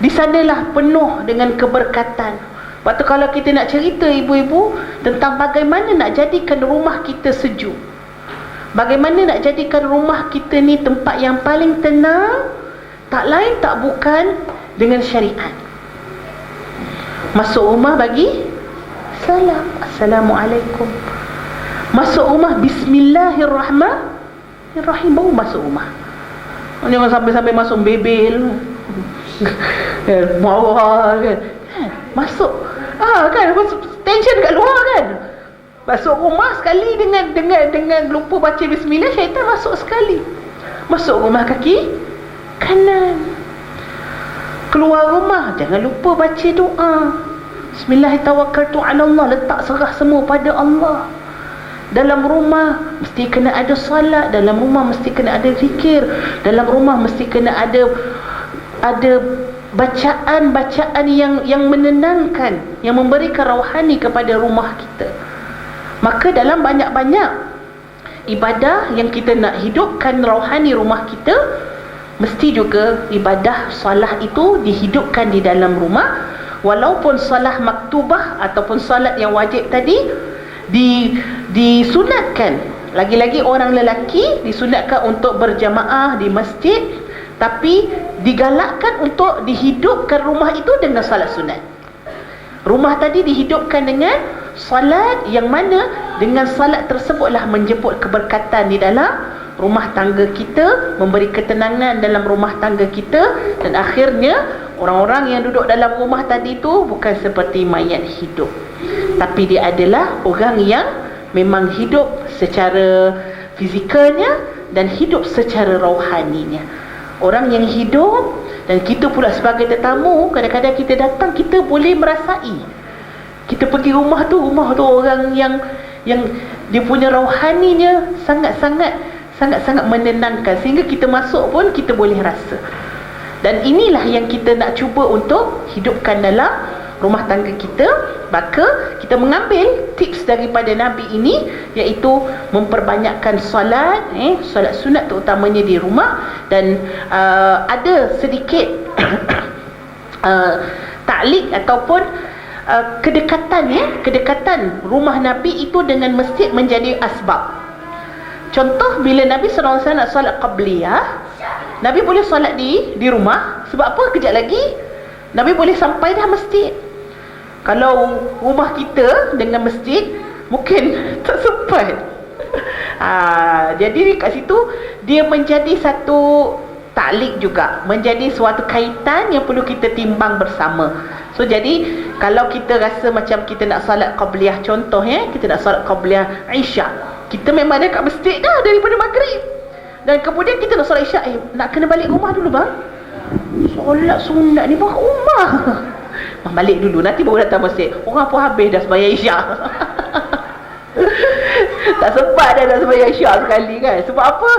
Di sanalah penuh dengan keberkatan. Waktu kalau kita nak cerita ibu-ibu tentang bagaimana nak jadikan rumah kita sejuk, bagaimana nak jadikan rumah kita ni tempat yang paling tenang, tak lain tak bukan dengan syariat. Masuk rumah bagi salam, Assalamualaikum. Masuk rumah Bismillahirrahmanirrahim, baru masuk rumah. Jangan sampai-sampai masuk bebel, marah kan. Masuk kan, tension kat luar kan. Masuk rumah sekali dengan lupa baca bismillah, syaitan masuk sekali. Masuk rumah kaki kanan. Keluar rumah jangan lupa baca doa. Bismillahirrahmanirrahim, letak serah semua pada Allah. Dalam rumah mesti kena ada solat, dalam rumah mesti kena ada zikir, dalam rumah mesti kena ada bacaan-bacaan yang menenangkan, yang memberikan rohani kepada rumah kita. Maka dalam banyak-banyak ibadah yang kita nak hidupkan rohani rumah kita, mesti juga ibadah solat itu dihidupkan di dalam rumah. Walaupun solat maktubah ataupun solat yang wajib tadi disunatkan, lagi-lagi orang lelaki disunatkan untuk berjamaah di masjid, tapi digalakkan untuk dihidupkan rumah itu dengan solat sunat. Rumah tadi dihidupkan dengan solat, yang mana dengan solat tersebutlah menjemput keberkatan di dalam rumah tangga kita, memberi ketenangan dalam rumah tangga kita. Dan akhirnya orang-orang yang duduk dalam rumah tadi tu bukan seperti mayat hidup, tapi dia adalah orang yang memang hidup secara fizikalnya dan hidup secara rohaninya. Orang yang hidup, dan kita pula sebagai tetamu, kadang-kadang kita datang, kita boleh merasai. Kita pergi rumah tu orang yang dia punya rohaninya sangat-sangat menenangkan, sehingga kita masuk pun kita boleh rasa. Dan inilah yang kita nak cuba untuk hidupkan dalam rumah tangga kita. Maka kita mengambil tips daripada Nabi ini, iaitu memperbanyakkan solat, solat sunat terutamanya di rumah. Dan ada sedikit taklik ataupun kedekatan rumah Nabi itu dengan masjid menjadi asbab. Contoh, bila Nabi SAW nak solat qabliyah, Nabi boleh solat di rumah. Sebab apa? Kejap lagi Nabi boleh sampai dah masjid. Kalau rumah kita dengan masjid mungkin tak sempat. Jadi kat situ dia menjadi satu taklik juga, menjadi suatu kaitan yang perlu kita timbang bersama. So jadi kalau kita rasa macam kita nak solat qabliyah, contoh kita nak solat qabliyah Isyak, kita memang ada kat masjid dah daripada maghrib, dan kemudian kita nak solat Isyak, nak kena balik rumah dulu bang, solat sunat ni bang rumah. Balik dulu, nanti baru datang masjid. Orang pun habis dah sembahyang Isyak. Tak sempat dah nak sembahyang Isyak sekali kan. Sebab apa?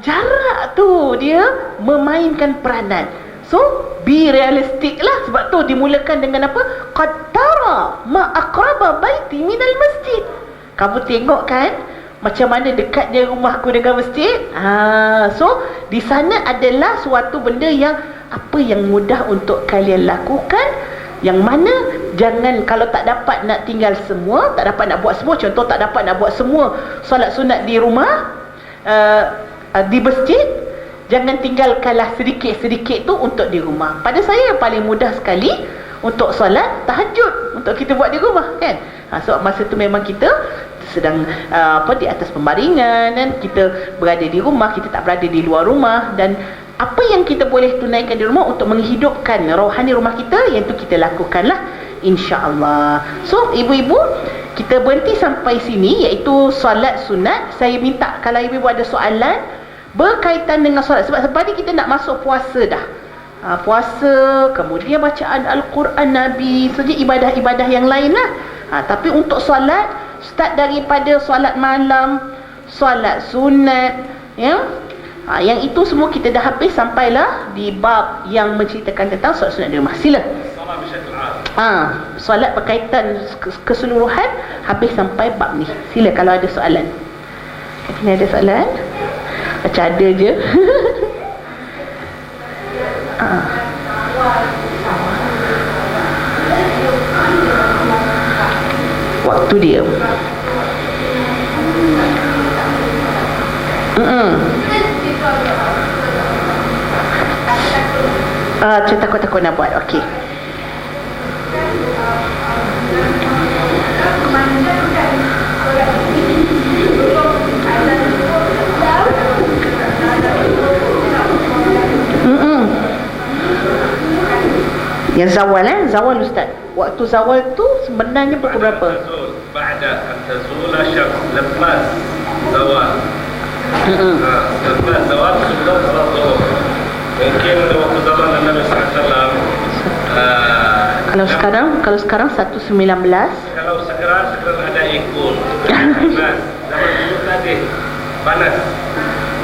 Jarak tu dia memainkan peranan. So be realistic lah. Sebab tu dimulakan dengan apa? Qaddara ma aqraba baiti minal masjid. Kamu tengok kan macam mana dekatnya rumahku dengan masjid. So di sana adalah suatu benda yang apa yang mudah untuk kalian lakukan, yang mana jangan, kalau tak dapat nak tinggal semua, tak dapat nak buat semua, contoh tak dapat nak buat semua solat sunat di rumah, di masjid, jangan tinggalkanlah sedikit-sedikit tu untuk di rumah. Pada saya yang paling mudah sekali untuk solat tahajud, untuk kita buat di rumah kan. Sebab masa tu memang kita sedang di atas pembaringan, dan kita berada di rumah, kita tak berada di luar rumah, dan apa yang kita boleh tunaikan di rumah untuk menghidupkan rohani rumah kita, yang tu kita lakukanlah insya-Allah. So ibu-ibu, kita berhenti sampai sini, iaitu solat sunat. Saya minta kalau ibu-ibu ada soalan berkaitan dengan solat, sebab tadi kita nak masuk puasa dah. Puasa, kemudian bacaan Al-Quran Nabi, saja ibadah-ibadah yang lain lah. Tapi untuk solat, start daripada solat malam, solat sunat, ya. Yang itu semua kita dah habis, sampailah di bab yang menceritakan tentang solat sunat di rumah. Sila. Solat berkaitan keseluruhan, habis sampai bab ni. Sila kalau ada soalan. Ini ada soalan? Macam ada je. Waktu dia. Saya takut-takut nak buat. Okey. Yang zawal zawal Ustaz. Waktu zawal tu sebenarnya pukul berapa? Ba'da an tazula syams, lepas zawal. Lepas zawal sebelum salat zuhur. Mungkin waktu zaman Nabi SAW. Kalau sekarang 1.19. Kalau sekarang ada ikut. Zaman dulu tadi panas.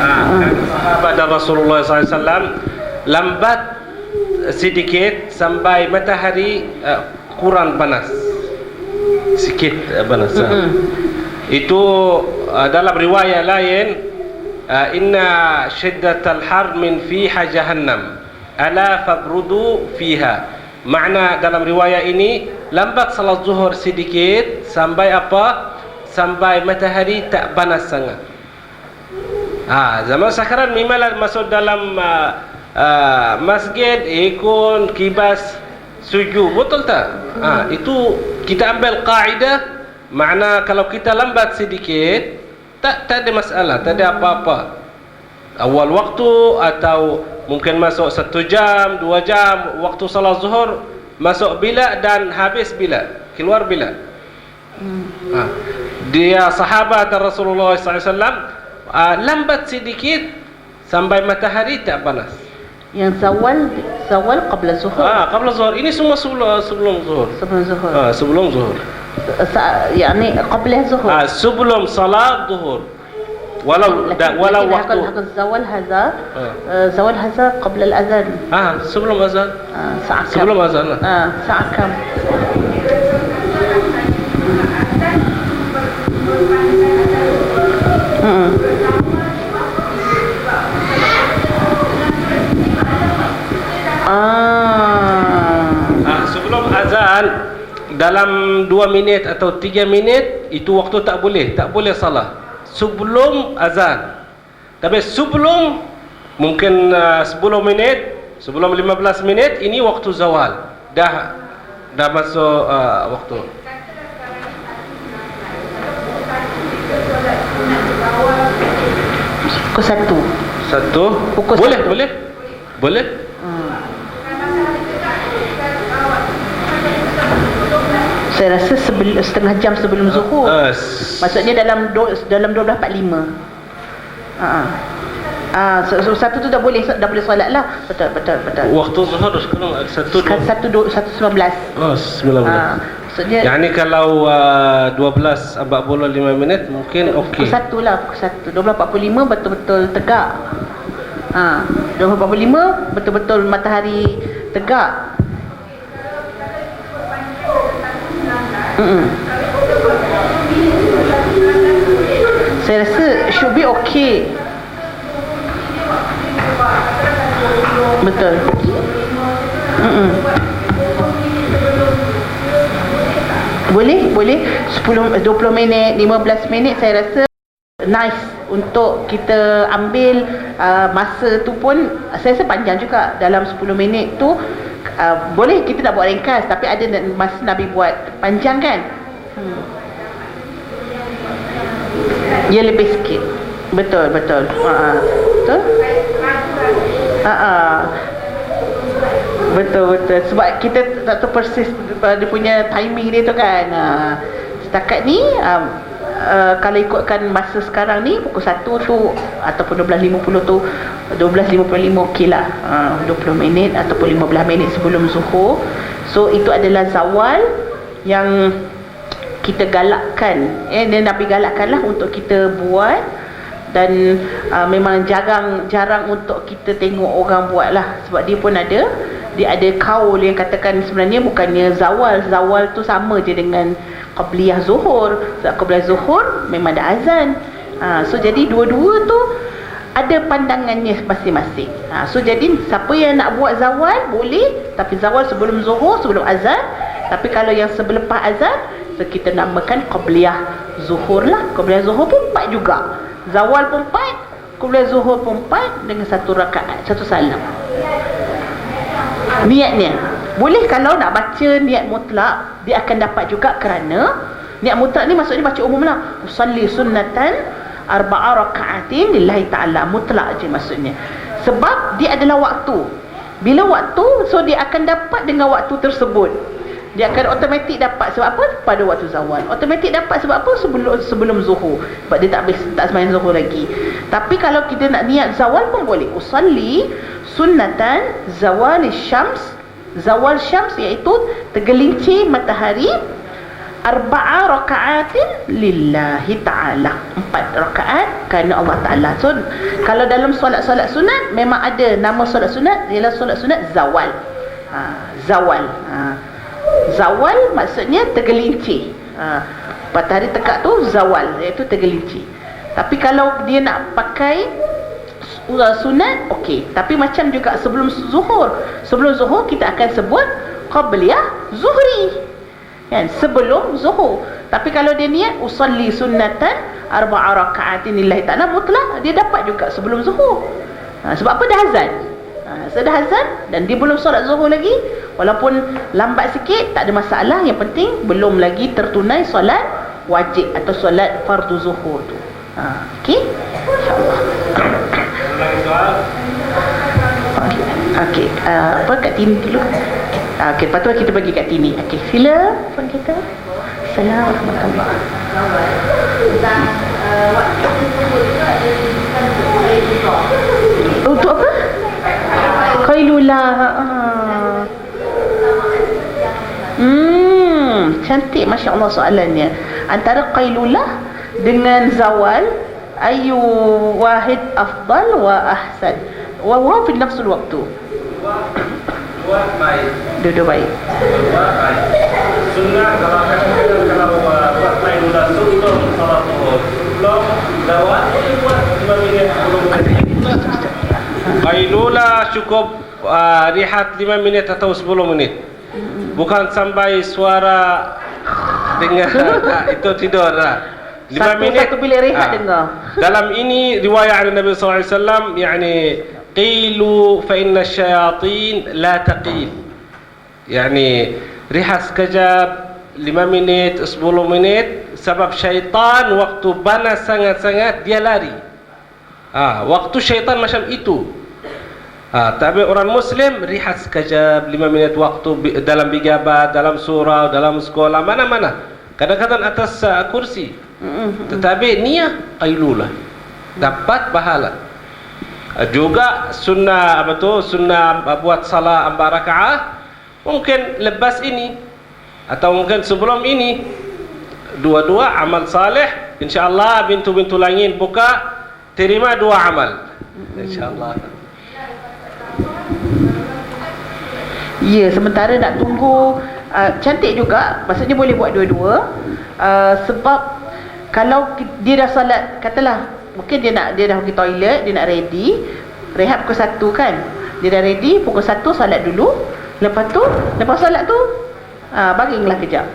Kan sahabat Rasulullah SAW lambat sedikit sampai matahari kurang panas, sikit panas. Itu dalam riwayat lain, inna shiddatal har min fiha jahannam ala fabrudu fiha. Makna dalam riwayat ini, lambat salat zuhur sedikit sampai apa? Sampai matahari tak panas sangat. Zaman sekarang memang masuk dalam masjid ikut kibas suju, betul tak? Itu kita ambil kaidah, makna kalau kita lambat sedikit tak ada masalah, tak ada apa-apa. Awal waktu atau mungkin masuk 1 jam, 2 jam waktu salat zuhur, masuk bila dan habis bila, keluar bila. Dia sahabat Rasulullah SAW lambat sedikit sampai matahari tak panas. Yang zawal qabla zuhur. Qabla zuhur. Ini semua sebelum zuhur. Sebelum zuhur. Sebelum zuhur. Yani qabla zuhur. Sebelum salat zuhur. Walau waktu zawal hadza qabla al-azan. Sebelum azan. Saat sebelum azan. Saat kam. Sebelum azan dalam 2 minit atau 3 minit itu waktu tak boleh salah sebelum azan. Tapi sebelum mungkin 10 minit, sebelum 15 minit ini waktu zawal. Dah masuk waktu. Pukul 1. Boleh. Saya rasa setengah jam sebelum zuhur. Maksudnya dalam 12.45. Satu tu dah boleh solat lah. Betul. Waktu zuhur sekarang 1.19. 19. Maksudnya yani kalau 12.45 minit mungkin okey. Pukul 1 lah, pukul 1. 12.45 betul-betul tegak. 12.45 betul-betul matahari tegak. Saya rasa should be okay. Betul. Boleh 10 20 minit, 15 minit saya rasa nice. untuk kita ambil masa tu pun saya rasa panjang juga. Dalam 10 minit tu boleh kita nak buat ringkas, tapi ada masa Nabi buat panjang kan. Ya, lebih sikit. Betul. Betul. Betul. Sebab kita tak tahu persis dia punya timing dia tu kan. Setakat ni kalau ikutkan masa sekarang ni pukul 1 tu ataupun 12.50 tu, 12.55 okey lah. 20 minit ataupun 15 minit sebelum zuhur. So itu adalah zawal yang kita galakkan, dan Nabi galakkan lah untuk kita buat. Dan memang jarang untuk kita tengok orang buat lah. Sebab dia pun ada kaul yang katakan sebenarnya bukannya zawal tu sama je dengan qabliyah zuhur. Sebab qabliyah zuhur memang ada azan. So jadi dua-dua tu ada pandangannya masing-masing. So jadi siapa yang nak buat zawal boleh, tapi zawal sebelum zuhur, sebelum azan. Tapi kalau yang selepas azan, so kita namakan qabliyah zuhur lah. Qabliyah zuhur pun 4 juga. Zawal pun 4, qabliyah zuhur pun 4 dengan 1 rakaat, 1 salam. Niatnya boleh. Kalau nak baca niat mutlak, dia akan dapat juga, kerana niat mutlak ni maksudnya baca umum lah. Usalli sunnatan 4 rakaatin lillahi ta'ala, mutlak je maksudnya. Sebab dia adalah waktu. Bila waktu, so dia akan dapat dengan waktu tersebut. Dia akan automatik dapat. Sebab apa? Pada waktu zawal. Automatik dapat sebab apa? Sebelum zuhur. Sebab dia tak sembahyang zuhur lagi. Tapi kalau kita nak niat zawal pun boleh. Usalli sunnatan zawal syams. Zawal syams iaitu tergelincir matahari 4 rakaatin lillahi ta'ala, 4 rakaat kerana Allah Ta'ala. So kalau dalam solat-solat sunat memang ada nama solat sunat, ialah solat sunat zawal. Zawal. Zawal maksudnya tergelincir. Matahari tekak tu zawal, iaitu tergelincir. Tapi kalau dia nak pakai sunat, okey. Tapi macam juga sebelum zuhur. Sebelum zuhur kita akan sebut qabliyah zuhri, kan, sebelum zuhur. Tapi kalau dia niat usalli sunnatan 4 rakaatin lillahi ta'ala, mutlak dia dapat juga sebelum zuhur. Sebab apa? Dah azan. Sudah azan dan dia belum solat zuhur lagi. Walaupun lambat sikit tak ada masalah, yang penting belum lagi tertunai solat wajib atau solat fardu zuhur tu. Okey, insyaallah. Okey, apa kat Tini dulu? Okey, lepas tu kita bagi kat Tini. Okey, sila phone kita. Assalamualaikum warahmatullahi. Untuk apa? Qailulah. Cantik, Masya Allah soalannya. Antara qailulah dengan zawal, ayu wahid afdal wa ahsan? Wa fi nafsul waktu. Dua baik. Dua baik. Sunnah kalau buat qailulah sebelum salat zuhur, belum zawal, buat 5 minit sebelum. Qailulah cukup rehat 5 minit atau 10 menit. Bukan sampai suara dengar itu tidur lah. 5 minit. Satu bilik rehat dengar. Dalam ini riwayat dari Nabi sallallahu alaihi wasallam, yani qilu fa inna syayatin la taqil. Yani rehat sekejap 5 minit, 10 menit, sebab syaitan waktu panas sangat-sangat dia lari. Waktu syaitan macam itu. Tapi orang Muslim rehat sekejap 5 minit waktu dalam bijabat, dalam surau, dalam sekolah, mana-mana. Kadang-kadang atas kursi. Tetapi niat qailulah, dapat pahala. Juga sunnah apa tu? Sunnah buat salat 4 rakaat mungkin lepas ini atau mungkin sebelum ini. Dua-dua amal saleh. InsyaAllah pintu-pintu langit buka, terima 2 amal. InsyaAllah. Ya, sementara nak tunggu. Cantik juga, maksudnya boleh buat dua-dua. Sebab kalau dia dah salat, katalah mungkin dia dah pergi toilet, dia nak ready, rehat pukul 1 kan, dia dah ready pukul 1 salat dulu. Lepas salat tu baringlah kejap.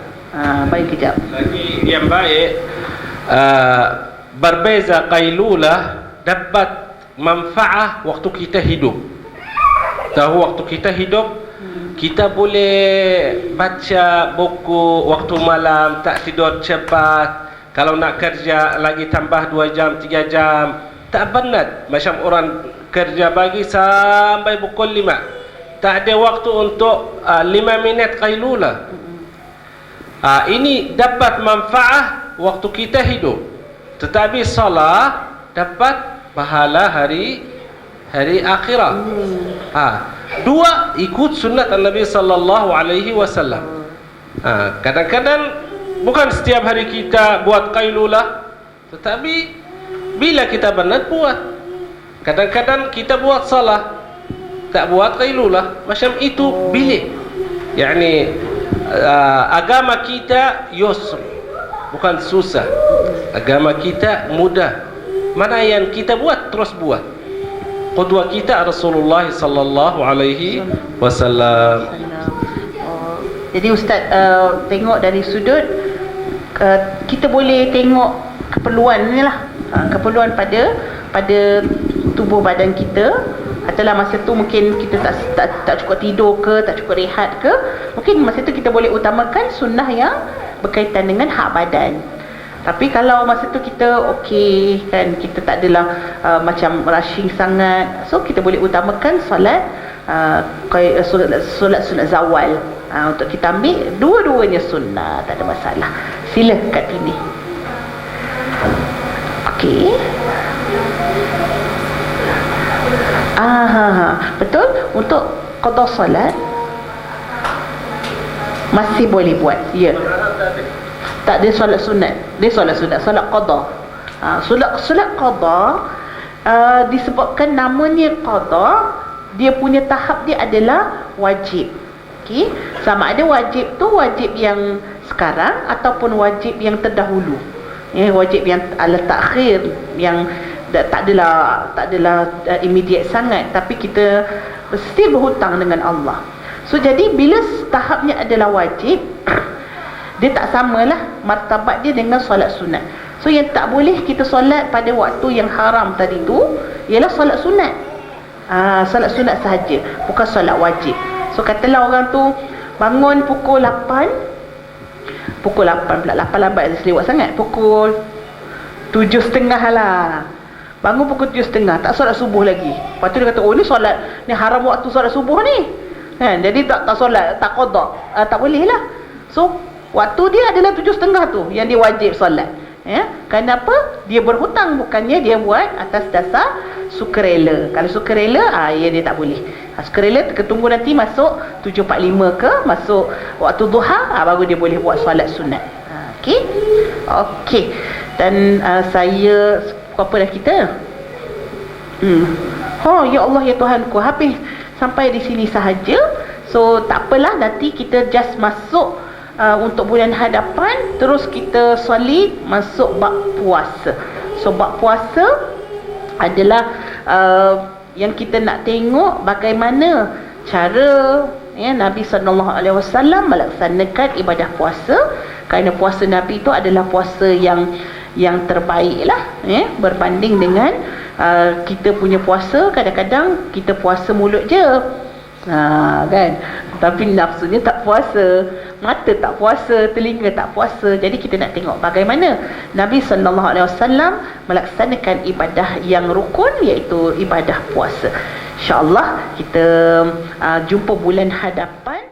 Baring kejap. Lagi yang baik berbeza qailulah dapat manfaat waktu kita hidup. Tahu waktu kita hidup kita boleh baca buku waktu malam, tak tidur cepat. Kalau nak kerja lagi tambah 2 jam, 3 jam. Tak penat. Macam orang kerja pagi sampai pukul 5. Tak ada waktu untuk 5 minit qailulah. Ini dapat manfaat waktu kita hidup. Tetapi salat dapat pahala hari akhirat. Dua, ikut sunnat Nabi sallallahu alaihi wasallam. Kadang-kadang bukan setiap hari kita buat qailulah, tetapi bila kita penat buat. Kadang-kadang kita buat salah, tak buat qailulah. Macam itu bilik. Yani agama kita yusr, bukan susah. Agama kita mudah. Mana yang kita buat terus buat. Qudwah kita Rasulullah sallallahu alaihi wasallam. Jadi Ustaz tengok dari sudut kita boleh tengok keperluan ni lah, keperluan pada tubuh badan kita. Adalah masa tu mungkin kita tak cukup tidur ke, tak cukup rehat ke, mungkin masa tu kita boleh utamakan sunnah yang berkaitan dengan hak badan. Tapi kalau masa tu kita okey kan, kita tak adalah macam rushing sangat, so kita boleh utamakan solat sunat zawal. Untuk kita ambil dua-duanya sunnah, tak ada masalah. Sila kat sini. Okey. Betul, untuk qada solat masih boleh buat. Ya. Tak ada solat sunat. Dia solat sunat, solat qada. Solat qada disebabkan namanya qada, dia punya tahap dia adalah wajib. Okey, sama ada wajib tu wajib yang sekarang ataupun wajib yang terdahulu. Wajib yang ala takhir, yang tak adalah immediate sangat, tapi kita mesti berhutang dengan Allah. So jadi bila tahapnya adalah wajib, dia tak samalah martabat dia dengan solat sunat. So yang tak boleh kita solat pada waktu yang haram tadi tu ialah solat sunat. Solat sunat sahaja, bukan solat wajib. So katalah orang tu bangun pukul 8 pula, 8 lambat selewat sangat, pukul 7.30 lah. Bangun pukul 7.30, tak solat subuh lagi. Lepas tu dia kata, oh ni solat, ni haram waktu solat subuh ni kan, jadi tak solat, tak qada. Tak boleh lah. So waktu dia adalah 7.30 tu yang dia wajib solat. Kenapa? Dia berhutang, bukannya dia buat atas dasar sukarela. Kalau sukarela, dia tak boleh. Sukarela tunggu nanti masuk 7.45 ke, masuk waktu duha, baru dia boleh buat solat sunat. Okey. Dan saya apa dah kita? Ya Allah ya Tuhanku, habis sampai di sini sahaja. So tak apalah, nanti kita just masuk untuk bulan hadapan, terus kita solid masuk bab puasa. So bab puasa adalah yang kita nak tengok bagaimana cara Nabi SAW melaksanakan ibadah puasa. Kerana puasa Nabi itu adalah puasa yang terbaik lah, berbanding dengan kita punya puasa. Kadang-kadang kita puasa mulut je, kan, tapi nafsunya tak puasa, mata tak puasa, telinga tak puasa. Jadi kita nak tengok bagaimana Nabi SAW melaksanakan ibadah yang rukun, iaitu ibadah puasa. InsyaAllah kita jumpa bulan hadapan.